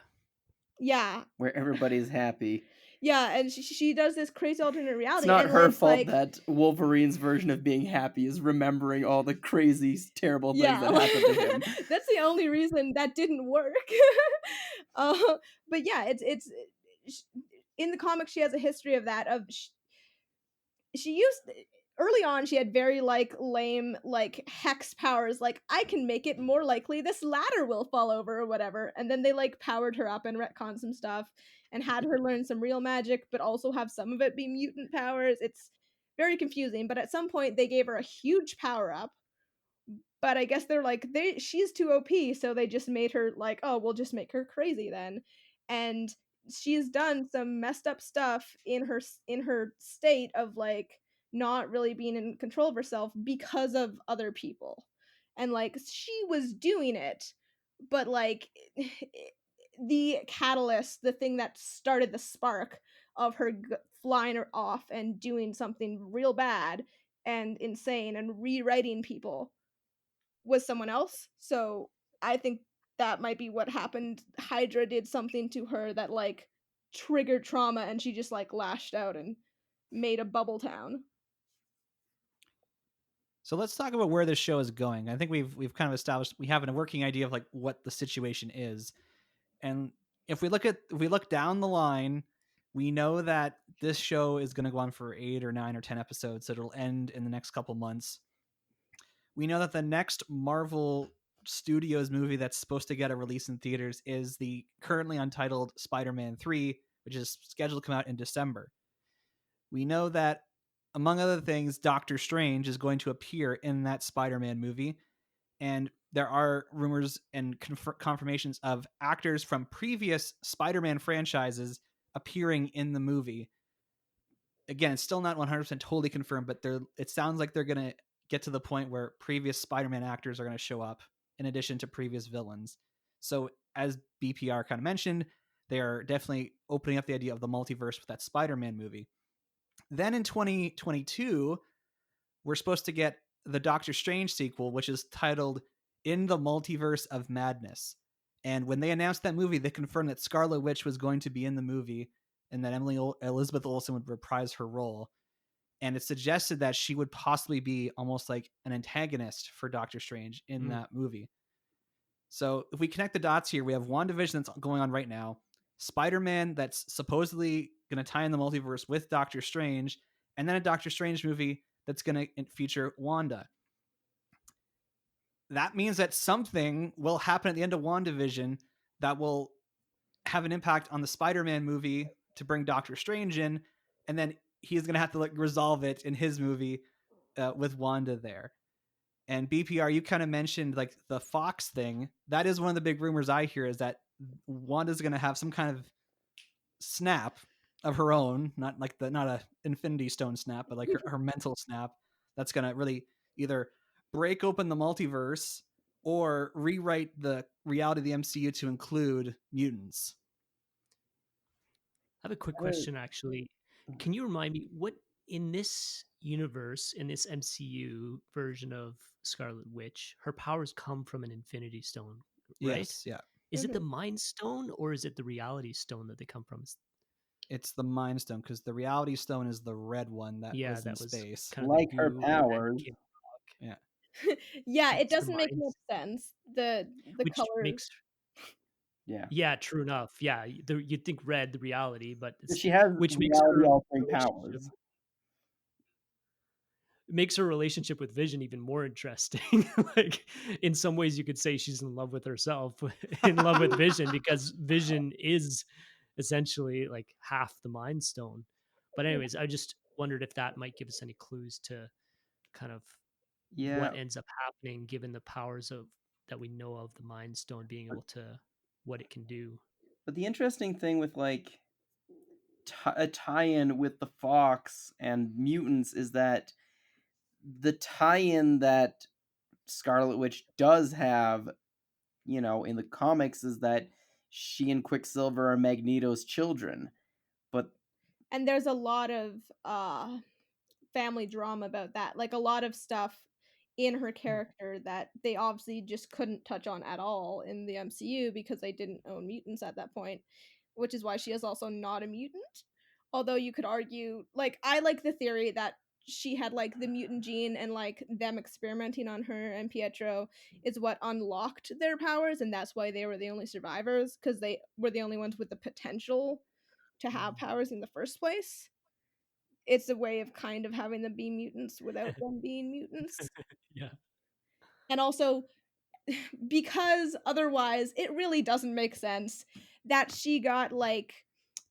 Yeah. where everybody's happy. Yeah, and she does this crazy alternate reality. It's not and her it's fault like, that Wolverine's version of being happy is remembering all the crazy, terrible things that happened to him. That's the only reason that didn't work. uh, but yeah, it's in the comics she has a history of that. She used early on she had very like lame like hex powers, like I can make it more likely this ladder will fall over or whatever, and then they like powered her up and retconned some stuff and had her learn some real magic but also have some of it be mutant powers. It's very confusing, but at some point they gave her a huge power up, but I guess they're like she's too OP, so they just made her like, oh, we'll just make her crazy then. And she's done some messed up stuff in her state of like not really being in control of herself because of other people. And like she was doing it, but like the catalyst, the thing that started the spark of her flying her off and doing something real bad and insane and rewriting people was someone else. So I think that might be what happened. Hydra did something to her that like triggered trauma, and she just like lashed out and made a bubble town. So let's talk about where this show is going. I think we've kind of established we have a working idea of like what the situation is. And if we look down the line, we know that this show is going to go on for 8 or 9 or 10 episodes, so it'll end in the next couple months. we know that the next Marvel Studios movie that's supposed to get a release in theaters is the currently untitled Spider-Man 3, which is scheduled to come out in December. We know that, among other things, Doctor Strange is going to appear in that Spider-Man movie, and there are rumors and confirmations of actors from previous Spider-Man franchises appearing in the movie. Again, it's still not 100% totally confirmed, but it sounds like they're going to get to the point where previous Spider-Man actors are going to show up in addition to previous villains. So as BPR kind of mentioned, they are definitely opening up the idea of the multiverse with that Spider-Man movie. Then in 2022, we're supposed to get the Doctor Strange sequel, which is titled In the Multiverse of Madness. And when they announced that movie, they confirmed that Scarlet Witch was going to be in the movie and that Elizabeth Olsen would reprise her role. And it suggested that she would possibly be almost like an antagonist for Doctor Strange in that movie. So if we connect the dots here, we have WandaVision that's going on right now, Spider-Man that's supposedly going to tie in the multiverse with Doctor Strange, and then a Doctor Strange movie that's going to feature Wanda. That means that something will happen at the end of WandaVision that will have an impact on the Spider-Man movie to bring Doctor Strange in, and then he's going to have to resolve it in his movie with Wanda there. And BPR, you kind of mentioned like the Fox thing. That is one of the big rumors I hear, is that Wanda's going to have some kind of snap of her own, not a Infinity Stone snap, but like her mental snap that's going to really either break open the multiverse or rewrite the reality of the MCU to include mutants. I have a quick question, actually. Can you remind me what in this universe, in this MCU version of Scarlet Witch, her powers come from an Infinity Stone, right? Yes, yeah. Is it the Mind Stone or is it the Reality Stone that they come from? It's the Mind Stone, because the Reality Stone is the red one that was in space. Kind of Like her powers. Yeah. Yeah, it That's her doesn't make mind. much sense. The Which colors. makes Yeah. true enough. Yeah, you'd think red, the reality, but She has which makes reality her altering relationship- powers. makes her relationship with Vision even more interesting. Like in some ways you could say she's in love with herself, in love with Vision, because Vision is essentially like half the Mind Stone. But anyways, I just wondered if that might give us any clues to kind of what ends up happening given the powers of that we know of the Mind Stone being able to, what it can do. But the interesting thing with like a tie-in with the Fox and mutants is that the tie-in that Scarlet Witch does have, in the comics, is that she and Quicksilver are Magneto's children. And there's a lot of family drama about that. Like a lot of stuff in her character that they obviously just couldn't touch on at all in the MCU because they didn't own mutants at that point, which is why she is also not a mutant. Although you could argue, like, I like the theory that she had like the mutant gene and like them experimenting on her and Pietro is what unlocked their powers, and that's why they were the only survivors, because they were the only ones with the potential to have powers in the first place. It's a way of kind of having them be mutants without them being mutants. Yeah. And also, because otherwise it really doesn't make sense that she got like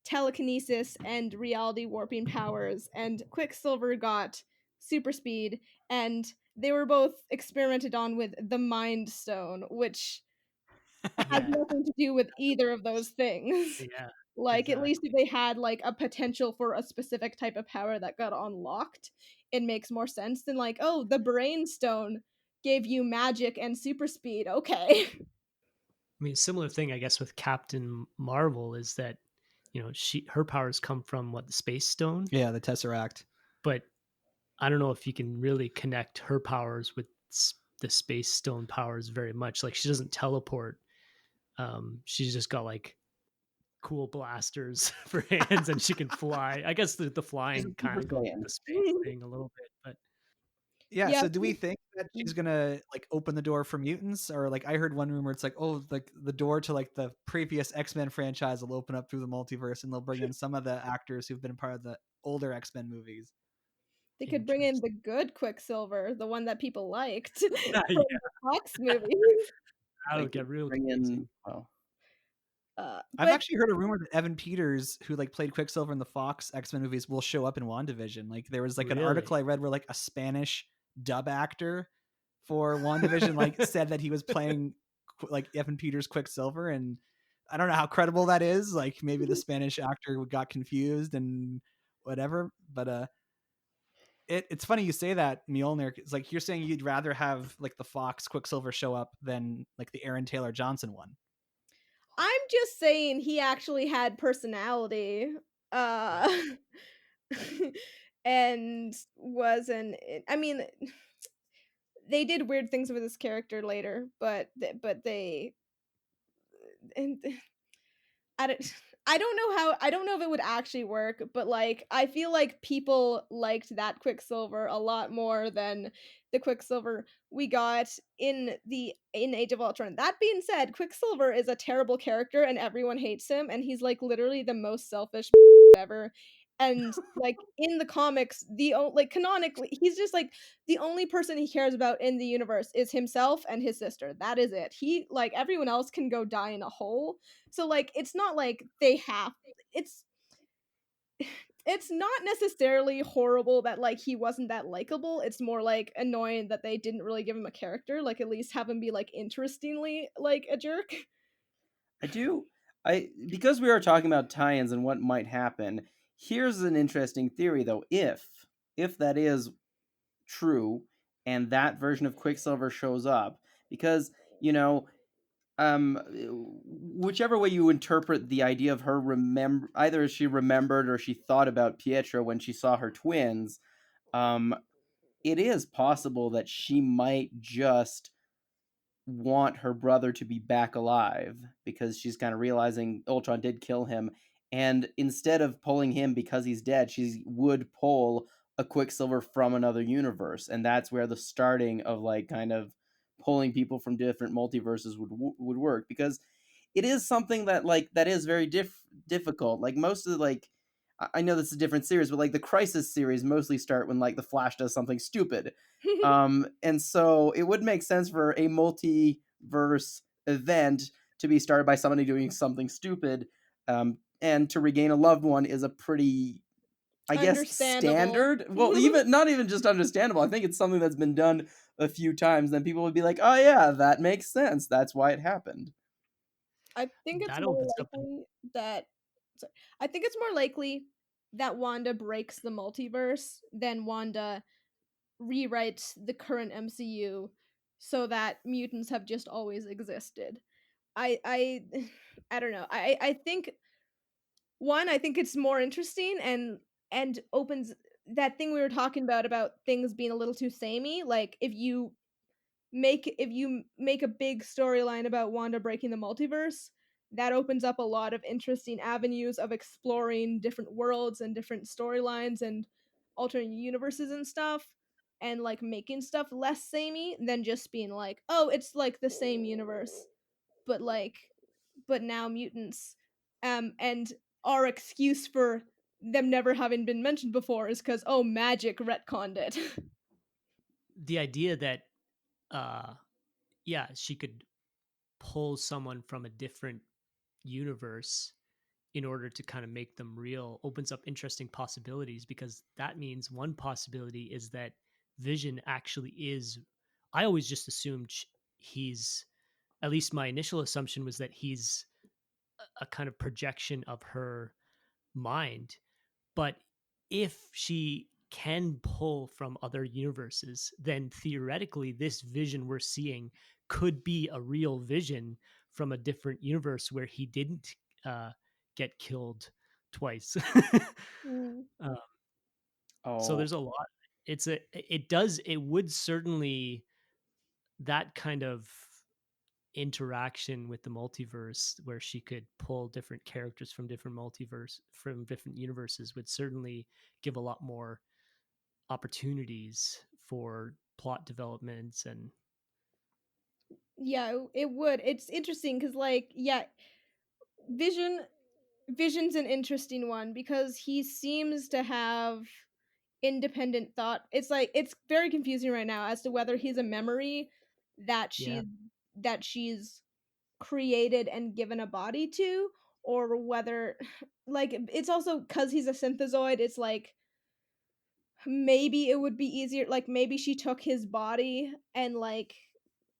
telekinesis and reality warping powers and Quicksilver got super speed, and they were both experimented on with the Mind Stone, which has nothing to do with either of those things. Yeah. Like, at least if they had like a potential for a specific type of power that got unlocked, it makes more sense than like, oh, the Brain Stone gave you magic and super speed. Okay. I mean, similar thing, I guess, with Captain Marvel is that, her powers come from the Space Stone. Yeah, the Tesseract. But I don't know if you can really connect her powers with the Space Stone powers very much. Like, she doesn't teleport. She's just got like cool blasters for hands, and she can fly. I guess the flying kind of goes with the space thing a little bit, but yeah. So do we think that she's gonna like open the door for mutants, or like I heard one rumor it's like, oh, like the door to like the previous X-Men franchise will open up through the multiverse and they'll bring in some of the actors who've been part of the older X-Men movies? They could bring in the good Quicksilver, the one that people liked from Yeah, the Fox movies. that'll Like, get real bring confusing. in, well, I've But actually heard a rumor that Evan Peters, who like played Quicksilver in the Fox X-Men movies, will show up in WandaVision. Like there was like an article Really? I read where like a Spanish dub actor for WandaVision like said that he was playing like Evan Peters Quicksilver, and I don't know how credible that is. Like maybe the Spanish actor got confused and whatever, but it's funny you say that, Mjolnir. It's like you're saying you'd rather have like the Fox Quicksilver show up than like the Aaron Taylor Johnson one. I'm just saying he actually had personality. Uh and wasn't I mean they did weird things with his character later, but they and I don't I don't know how I don't know if it would actually work, but like I feel like people liked that Quicksilver a lot more than the Quicksilver we got in Age of Ultron. That being said, Quicksilver is a terrible character and everyone hates him, and he's like literally the most selfish ever. And like in the comics, like canonically, he's just like the only person he cares about in the universe is himself and his sister. That is it. He like everyone else can go die in a hole. So like it's not like they have it's it's not necessarily horrible that like he wasn't that likable. It's more like annoying that they didn't really give him a character, like at least have him be like interestingly like a jerk. because we are talking about tie-ins and what might happen, here's an interesting theory though. If that is true and that version of Quicksilver shows up, because whichever way you interpret the idea of her either she remembered or she thought about Pietro when she saw her twins, it is possible that she might just want her brother to be back alive because she's kind of realizing Ultron did kill him, and instead of pulling him because he's dead, she would pull a Quicksilver from another universe, and that's where the starting of like kind of pulling people from different multiverses would work, because it is something that like that is very difficult. Like most of the like I know this is a different series, but like the Crisis series mostly start when like the Flash does something stupid. And so it would make sense for a multiverse event to be started by somebody doing something stupid. And to regain a loved one is a pretty, I guess, Understandable. standard. Well, even not even just understandable. I think it's something that's been done a few times. Then people would be like, "Oh yeah, that makes sense. That's why it happened." I think it's That more opens up likely that sorry, I think it's more likely that Wanda breaks the multiverse than Wanda rewrites the current MCU so that mutants have just always existed. I I don't know. I think I think it's more interesting and opens that thing we were talking about things being a little too samey. Like if you make a big storyline about Wanda breaking the multiverse, that opens up a lot of interesting avenues of exploring different worlds and different storylines and alternate universes and stuff, and like making stuff less samey than just being like, oh, it's like the same universe, but like but now mutants. And our excuse for them never having been mentioned before is because oh, magic retconned it. the idea that uh yeah, she could pull someone from a different universe in order to kind of make them real opens up interesting possibilities, because that means one possibility is that Vision actually is, I always just assumed he's, at least my initial assumption was that he's a kind of projection of her mind. But if she can pull from other universes, then theoretically, this Vision we're seeing could be a real Vision from a different universe where he didn't get killed twice. Mm. So Oh, there's a lot. It would certainly, that kind of interaction with the multiverse where she could pull different characters from different universes would certainly give a lot more opportunities for plot developments. And Yeah, it would. It's interesting because like yeah, Vision's an interesting one because he seems to have independent thought. It's like it's very confusing right now as to whether he's a memory that Yeah. she's created and given a body to, or whether like it's also because he's a synthezoid. It's like maybe it would be easier, like maybe she took his body and like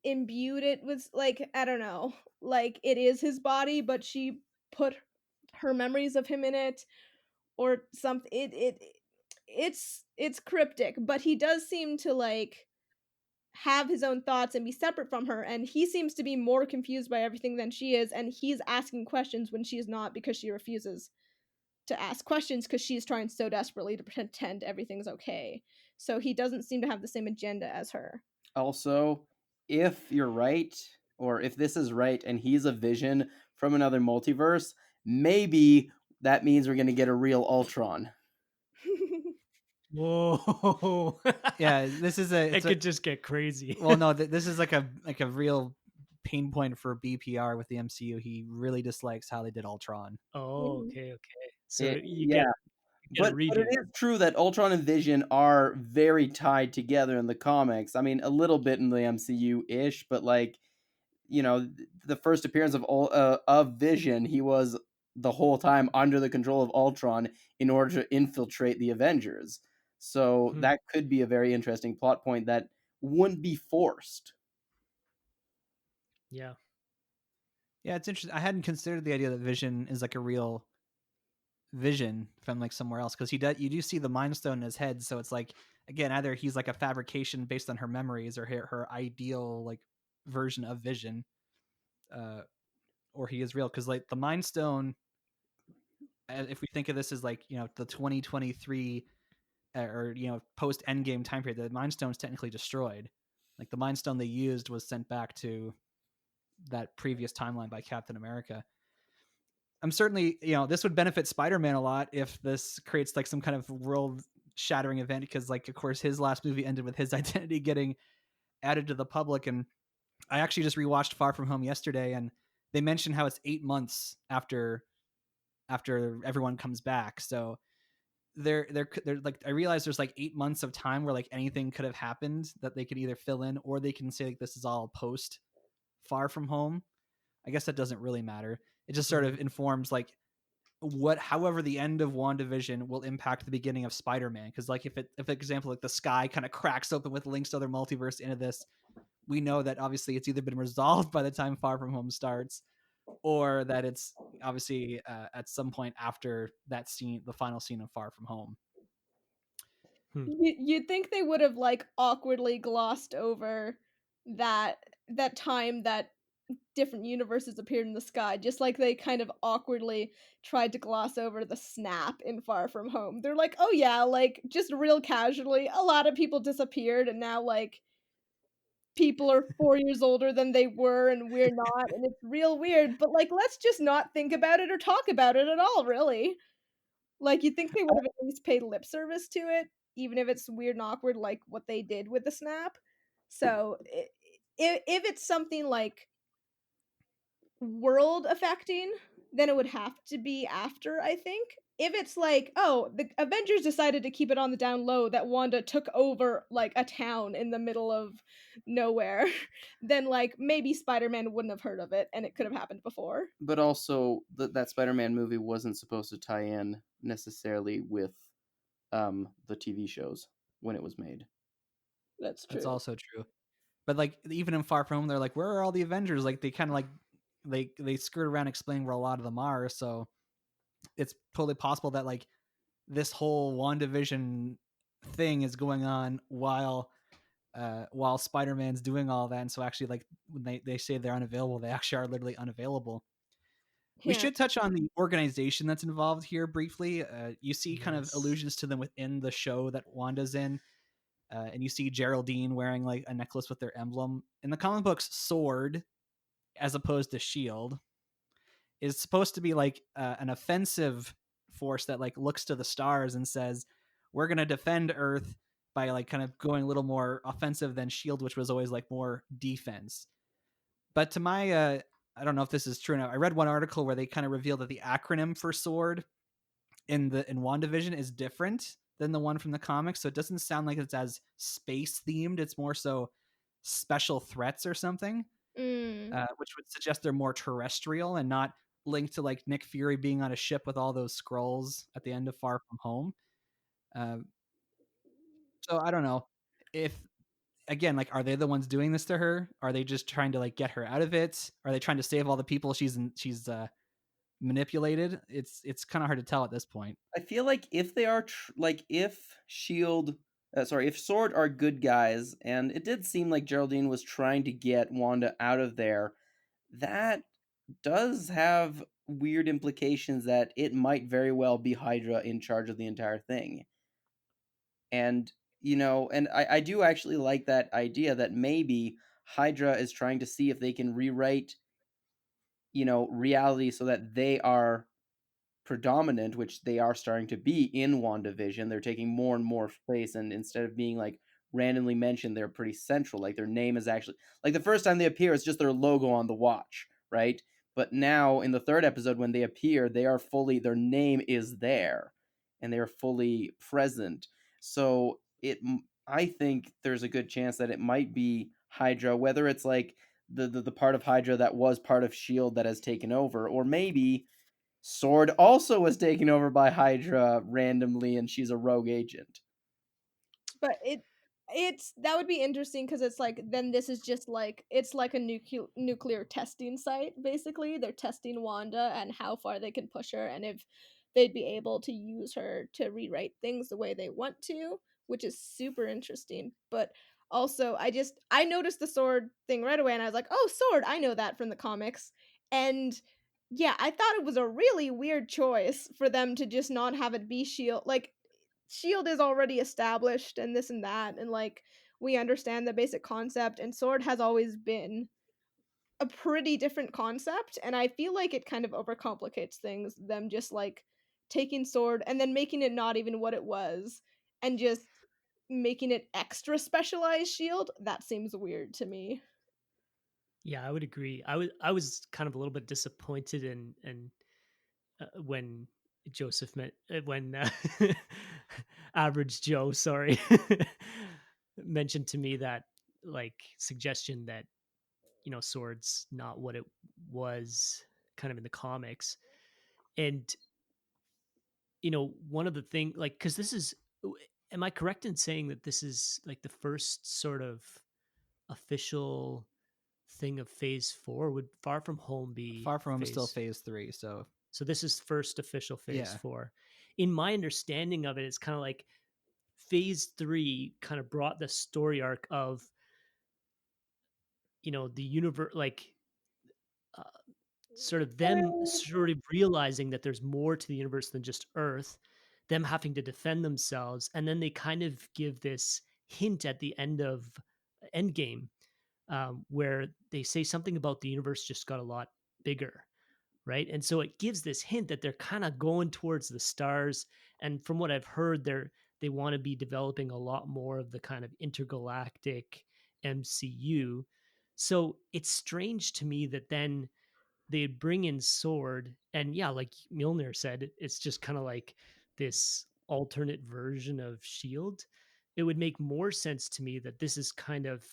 imbued it with, like, I don't know, like it is his body but she put her memories of him in it or something. It's cryptic, but he does seem to like have his own thoughts and be separate from her, and he seems to be more confused by everything than she is, and he's asking questions when she's not because she refuses to ask questions because she's trying so desperately to pretend everything's okay. So he doesn't seem to have the same agenda as her. Also, if you're right, or if this is right and he's a Vision from another multiverse, maybe that means we're going to get a real Ultron. Whoa. Yeah, this is a. It It's could just get crazy. well, no, this is like a real pain point for BPR with the MCU. He really dislikes how they did Ultron. Oh, Mhm. okay. So Yeah, you get a but redo. it is true that Ultron and Vision are very tied together in the comics. I mean, a little bit in the MCU-ish, but like, you know, the first appearance of Vision, he was the whole time under the control of Ultron in order to infiltrate the Avengers. So that could be a very interesting plot point that wouldn't be forced. Yeah. Yeah, it's interesting. I hadn't considered the idea that Vision is like a real Vision from like somewhere else, because you do see the Mind Stone in his head, so it's like, again, either he's like a fabrication based on her memories or her ideal like version of Vision, or he is real, because like the Mind Stone, if we think of this as like, you know, the 2023 or, you know, post Endgame time period, the Mind Stone's technically destroyed. Like the Mind Stone they used was sent back to that previous timeline by Captain America. I'm certainly, you know, this would benefit Spider-Man a lot if this creates like some kind of world shattering event, because like, of course, his last movie ended with his identity getting added to the public. And I actually just rewatched Far From Home yesterday, and they mentioned how it's 8 months after everyone comes back. So they're like, I realize there's like 8 months of time where like anything could have happened that they could either fill in, or they can say like this is all post Far From Home. I guess that doesn't really matter. It just sort of informs like however the end of WandaVision will impact the beginning of Spider-Man. Because like if example, like the sky kind of cracks open with links to other multiverse into this, we know that obviously it's either been resolved by the time Far From Home starts, or that it's obviously at some point after that scene, the final scene of Far From Home. You'd think they would have like awkwardly glossed over that time that different universes appeared in the sky, just like they kind of awkwardly tried to gloss over the snap in Far From Home. They're like, oh yeah, like just real casually, a lot of people disappeared and now like people are 4 years older than they were and we're not, and it's real weird, but like let's just not think about it or talk about it at all, really. Like you'd think they would have at least paid lip service to it, even if it's weird and awkward like what they did with the snap. So if it's something like world affecting, then it would have to be after, I think. If it's like, oh, the Avengers decided to keep it on the down low that Wanda took over like a town in the middle of nowhere, then like maybe Spider-Man wouldn't have heard of it and it could have happened before. But also, that Spider-Man movie wasn't supposed to tie in necessarily with the TV shows when it was made. That's true. That's also true. But like even in Far From Home, they're like, where are all the Avengers? Like they kind of like they skirt around explaining where a lot of them are. So it's totally possible that like this whole WandaVision thing is going on while Spider-Man's doing all that. And so actually, like when they say they're unavailable, they actually are literally unavailable. We Yeah. should touch on the organization that's involved here briefly. You see kind of allusions to them within the show that Wanda's in. And you see Geraldine wearing like a necklace with their emblem. In the comic books, sword, as opposed to shield, is supposed to be like an offensive force that like looks to the stars and says, we're going to defend Earth by like kind of going a little more offensive than shield, which was always like more defense. But to my I don't know if this is true now. I read one article where they kind of revealed that the acronym for sword in WandaVision is different than the one from the comics, so it doesn't sound like it's as space themed. It's more so special threats or something, which would suggest they're more terrestrial and not linked to like Nick Fury being on a ship with all those scrolls at the end of Far From Home. So I don't know if, again, like, are they the ones doing this to her? Are they just trying to like get her out of it? Are they trying to save all the people she's manipulated? It's kind of hard to tell at this point. I feel like if they are like if Shield, if Sword are good guys, and it did seem like Geraldine was trying to get Wanda out of there, that does have weird implications that it might very well be Hydra in charge of the entire thing. And and I do actually like that idea that maybe Hydra is trying to see if they can rewrite reality so that they are predominant, which they are starting to be in WandaVision. They're taking more and more place, and instead of being like randomly mentioned, they're pretty central. Like their name is actually, like, the first time they appear, it's just their logo on the watch, right? But now in the third episode, when they appear, they are fully, their name is there, and they are fully present. So I think there's a good chance that it might be Hydra, whether it's like the part of Hydra that was part of Shield that has taken over, or maybe Sword also was taken over by Hydra randomly, and she's a rogue agent. But it's that would be interesting because it's like, then this is just like, it's like a nuclear testing site. Basically, they're testing Wanda and how far they can push her, and if they'd be able to use her to rewrite things the way they want to, which is super interesting. But also, I noticed the Sword thing right away, and I was like, oh, Sword, I know that from the comics. And yeah, I thought it was a really weird choice for them to just not have it be Shield. Like, Shield is already established and this and that, and like, we understand the basic concept, and Sword has always been a pretty different concept, and I feel like it kind of overcomplicates things, them just like taking Sword and then making it not even what it was, and just making it extra specialized Shield. That seems weird to me. Yeah, I would agree. I was kind of a little bit disappointed in when Joseph met when Average Joe, sorry, mentioned to me that, like, suggestion that Sword's not what it was kind of in the comics. And one of the thing, like, because this is, am I correct in saying that this is like the first sort of official thing of phase 4? Would Far From Home be Far From Home is still phase 3, so this is first official phase Yeah. 4. In my understanding of it, it's kind of like phase 3 kind of brought the story arc of the universe, like sort of them sort of realizing that there's more to the universe than just Earth, them having to defend themselves, and then they kind of give this hint at the end of Endgame, where they say something about the universe just got a lot bigger, right? And so it gives this hint that they're kind of going towards the stars. And from what I've heard, they want to be developing a lot more of the kind of intergalactic MCU. So it's strange to me that then they bring in Sword, and yeah, like Milner said, it's just kind of like this alternate version of Shield. It would make more sense to me that this is kind of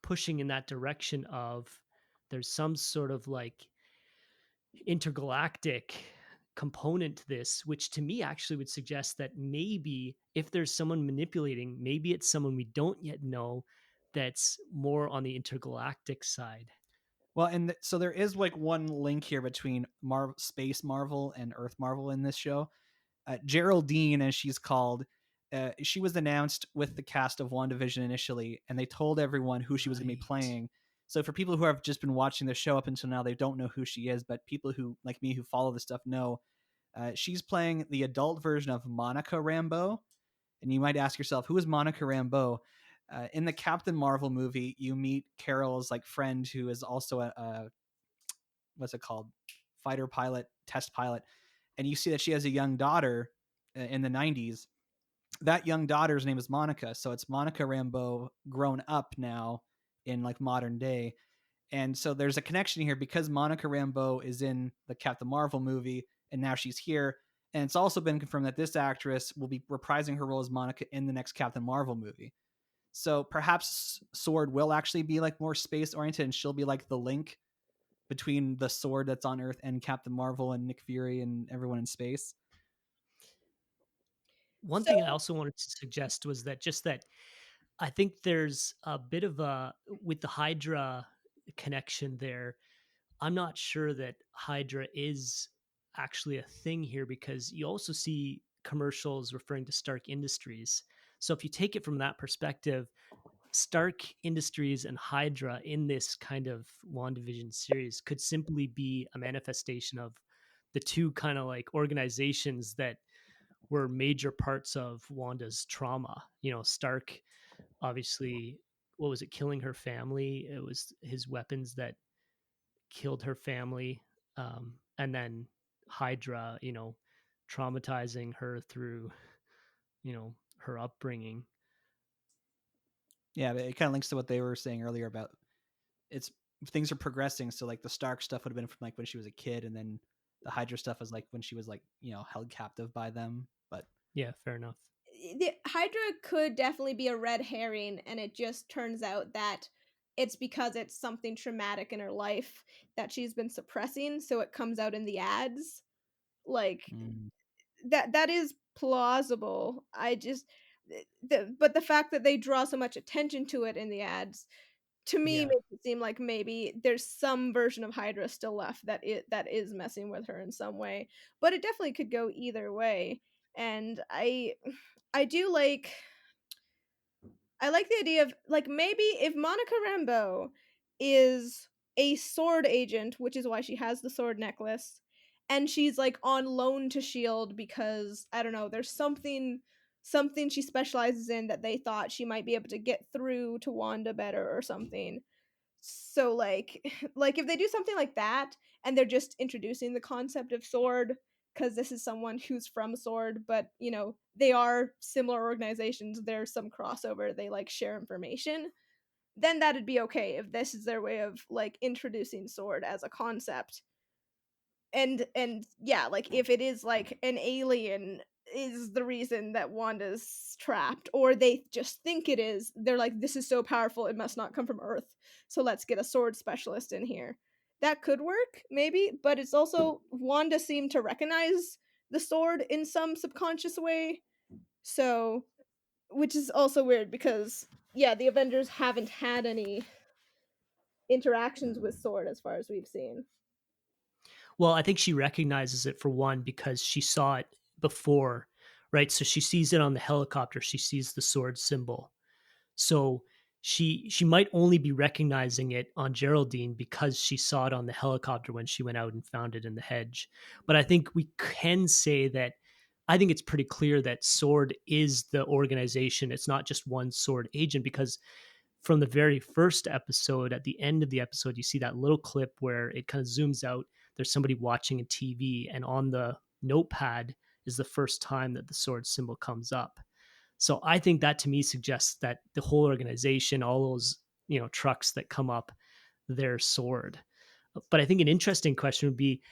pushing in that direction of there's some sort of like intergalactic component to this, which to me actually would suggest that maybe if there's someone manipulating, maybe it's someone we don't yet know that's more on the intergalactic side. Well, and so there is like one link here between Space Marvel and Earth Marvel in this show. Geraldine, as she's called, she was announced with the cast of WandaVision initially, and they told everyone who she was going to be playing. So for people who have just been watching the show up until now, they don't know who she is, but people who, like me, who follow this stuff know. She's playing the adult version of Monica Rambeau. And you might ask yourself, who is Monica Rambeau? In the Captain Marvel movie, you meet Carol's like friend who is also a what's it called? Fighter pilot, test pilot. And you see that she has a young daughter in the 90s. That young daughter's name is Monica. So it's Monica Rambeau grown up now in like modern day. And so there's a connection here because Monica Rambeau is in the Captain Marvel movie and now she's here. And it's also been confirmed that this actress will be reprising her role as Monica in the next Captain Marvel movie. So perhaps Sword will actually be like more space oriented, and she'll be like the link between the Sword that's on Earth and Captain Marvel and Nick Fury and everyone in space. One thing I also wanted to suggest was that I think there's a bit of a, with the Hydra connection there, I'm not sure that Hydra is actually a thing here, because you also see commercials referring to Stark Industries. So if you take it from that perspective, Stark Industries and Hydra in this kind of WandaVision series could simply be a manifestation of the two kind of like organizations that were major parts of Wanda's trauma. Stark, obviously, what was it, killing her family? It was his weapons that killed her family. And then Hydra, traumatizing her through, her upbringing. Yeah, but it kind of links to what they were saying earlier about things are progressing. So like the Stark stuff would have been from like when she was a kid, and then the Hydra stuff was like when she was like, held captive by them. But yeah, fair enough. The Hydra could definitely be a red herring, and it just turns out that it's because it's something traumatic in her life that she's been suppressing, so it comes out in the ads. Like that is plausible. But the fact that they draw so much attention to it in the ads, to me, Yeah. makes it seem like maybe there's some version of Hydra still left that is messing with her in some way. But it definitely could go either way. And I do I like the idea of, like, maybe if Monica Rambeau is a sword agent, which is why she has the sword necklace, and she's like on loan to Shield because I don't know, there's something she specializes in that they thought she might be able to get through to Wanda better or something. So like like if they do something like that and they're just introducing the concept of sword because this is someone who's from sword, but they are similar organizations, there's some crossover, they like share information, then that'd be okay if this is their way of like introducing sword as a concept. And yeah, like if it is like an alien is the reason that Wanda's trapped, or they just think it is, they're like, this is so powerful, it must not come from Earth, so let's get a sword specialist in here. That could work, maybe, but it's also, Wanda seemed to recognize the sword in some subconscious way, so, which is also weird because, yeah, the Avengers haven't had any interactions with sword as far as we've seen. Well, I think she recognizes it, for one, because she saw it before, right? So she sees it on the helicopter. She sees the sword symbol. So she might only be recognizing it on Geraldine because she saw it on the helicopter when she went out and found it in the hedge. But I think we can say that I think it's pretty clear that Sword is the organization. It's not just one Sword agent, because from the very first episode, at the end of the episode, you see that little clip where it kind of zooms out. There's somebody watching a TV, and on the notepad is the first time that the sword symbol comes up. So I think that, to me, suggests that the whole organization, all those trucks that come up, they're sword. But I think an interesting question would be,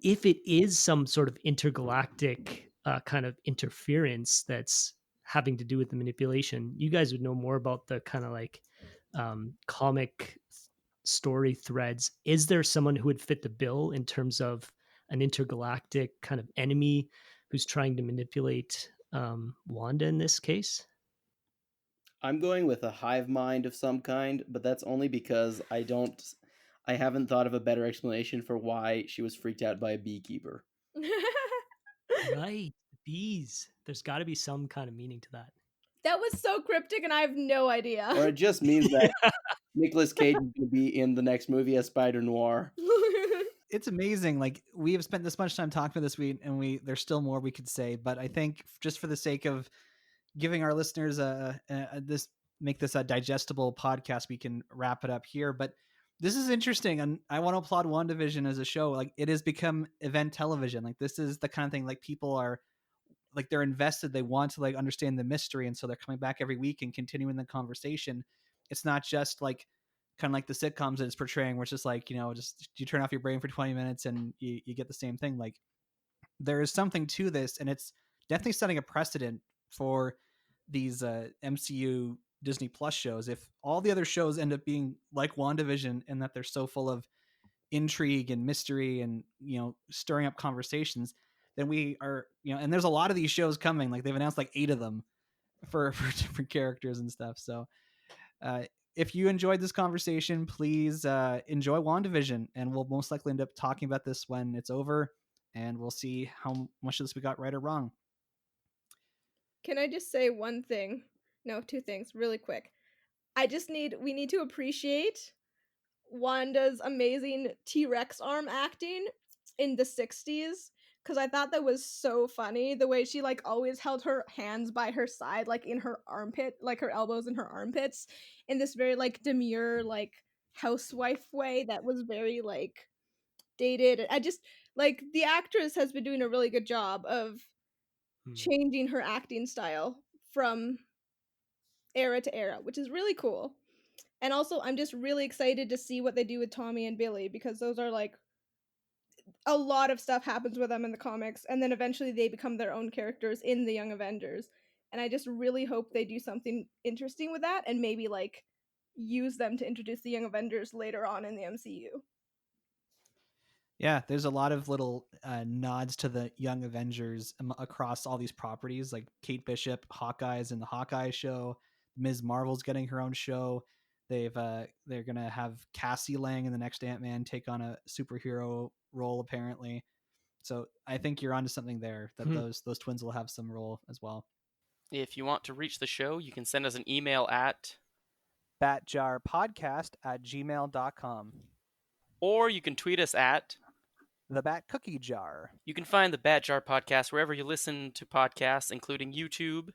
if it is some sort of intergalactic kind of interference that's having to do with the manipulation, you guys would know more about the kind of like comic story threads. Is there someone who would fit the bill in terms of an intergalactic kind of enemy who's trying to manipulate Wanda in this case? I'm going with a hive mind of some kind, but that's only because I haven't thought of a better explanation for why she was freaked out by a beekeeper. Right, bees. There's got to be some kind of meaning to that. That was so cryptic, and I have no idea. Or it just means that Nicolas Cage is going to be in the next movie as Spider-Noir. It's amazing. Like, we have spent this much time talking about this week, and there's still more we could say. But I think just for the sake of giving our listeners make this a digestible podcast, we can wrap it up here. But this is interesting, and I want to applaud WandaVision as a show. Like, it has become event television. Like, this is the kind of thing, like, people are like, they're invested, they want to like understand the mystery, and so they're coming back every week and continuing the conversation. It's not just like kind of like the sitcoms that it's portraying, where it's just like, just you turn off your brain for 20 minutes and you get the same thing. Like, there is something to this, and it's definitely setting a precedent for these MCU Disney Plus shows. If all the other shows end up being like WandaVision in that they're so full of intrigue and mystery and, you know, stirring up conversations, then we are, you know, and there's a lot of these shows coming. Like they've announced like 8 of them for different characters and stuff. So if you enjoyed this conversation, please enjoy WandaVision, and we'll most likely end up talking about this when it's over, and we'll see how much of this we got right or wrong. Can I just say one thing? No, 2 things really quick. We need to appreciate Wanda's amazing T-Rex arm acting in the 60s, because I thought that was so funny, the way she like always held her hands by her side, like in her armpit, like her elbows in her armpits, in this very like demure like housewife way that was very like dated. I just like the actress has been doing a really good job of changing her acting style from era to era, which is really cool. And also, I'm just really excited to see what they do with Tommy and Billy, because those are like a lot of stuff happens with them in the comics, and then eventually they become their own characters in the Young Avengers. And I just really hope they do something interesting with that, and maybe like use them to introduce the Young Avengers later on in the MCU. Yeah, there's a lot of little nods to the Young Avengers across all these properties, like Kate Bishop, Hawkeye's in the Hawkeye show. Ms. Marvel's getting her own show. They're gonna have Cassie Lang in the next Ant-Man take on a superhero role apparently. So I think you're onto something there, that those twins will have some role as well. If you want to reach the show, you can send us an email at batjarpodcast@gmail.com. or you can tweet us at The Bat Cookie Jar. You can find the Bat Jar Podcast wherever you listen to podcasts, including YouTube,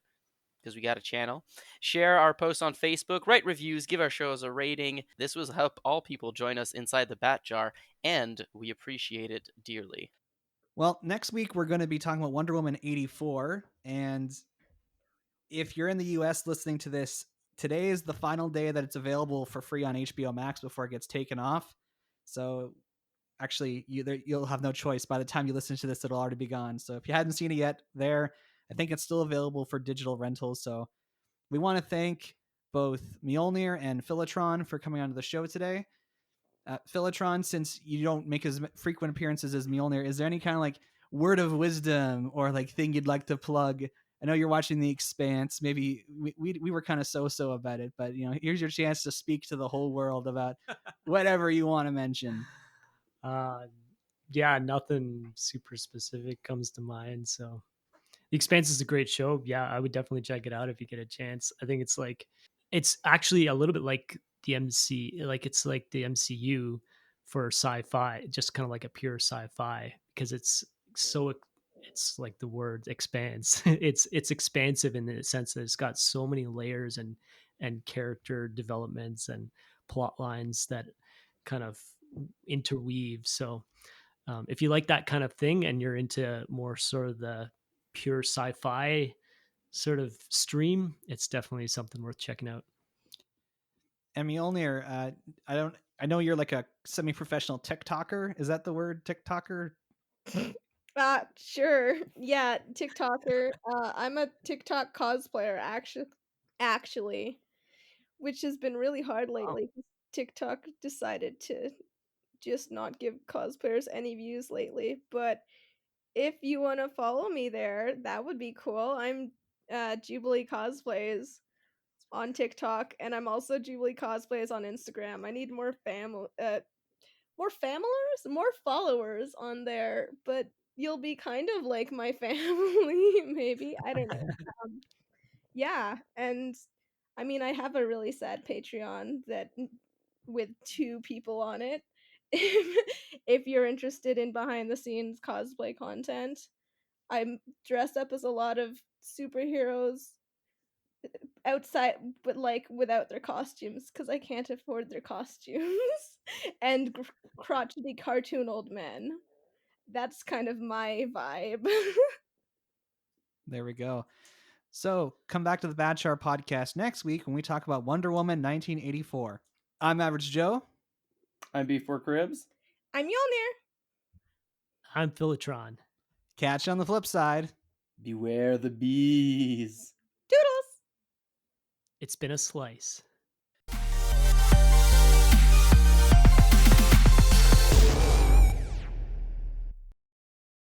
because we got a channel. Share our posts on Facebook, write reviews, give our shows a rating. This will help all people join us inside the Bat Jar, and we appreciate it dearly. Well, next week we're going to be talking about Wonder Woman 84, and if you're in the US listening to this, today is the final day that it's available for free on HBO Max before it gets taken off. So actually, you'll have no choice. By the time you listen to this, it'll already be gone. So if you hadn't seen it yet, I think it's still available for digital rentals. So we want to thank both Mjolnir and Filitron for coming onto the show today. Filitron, since you don't make as frequent appearances as Mjolnir, is there any kind of like word of wisdom or like thing you'd like to plug? I know you're watching The Expanse. Maybe we were kind of so about it, but you know, here's your chance to speak to the whole world about whatever you want to mention. Yeah, nothing super specific comes to mind. So The Expanse is a great show. Yeah, I would definitely check it out if you get a chance. I think it's actually a little bit like it's like the MCU for sci-fi, just kind of like a pure sci-fi, because it's like the word expanse. it's expansive in the sense that it's got so many layers and character developments and plot lines that kind of interweave. So if you like that kind of thing and you're into more sort of the pure sci-fi sort of stream, it's definitely something worth checking out. And Mjolnir, I know you're like a semi-professional TikToker. Is that the word, TikToker? Sure. Yeah, TikToker. I'm a TikTok cosplayer actually, which has been really hard lately. TikTok decided to just not give cosplayers any views lately, but if you want to follow me there, that would be cool. I'm Jubilee Cosplays on TikTok, and I'm also Jubilee Cosplays on Instagram. I need more followers on there, but you'll be kind of like my family, maybe. I don't know. Yeah, and I mean, I have a really sad Patreon with 2 people on it. If you're interested in behind the scenes cosplay content, I'm dressed up as a lot of superheroes outside, but like without their costumes, because I can't afford their costumes, and crotchety cartoon old men. That's kind of my vibe. There we go. So come back to the Bad Char podcast next week when we talk about Wonder Woman 1984. I'm Average Joe. I'm Beef Pork Ribs. I'm Mjolnir. I'm Filitron. Catch you on the flip side. Beware the bees. Doodles! It's been a slice.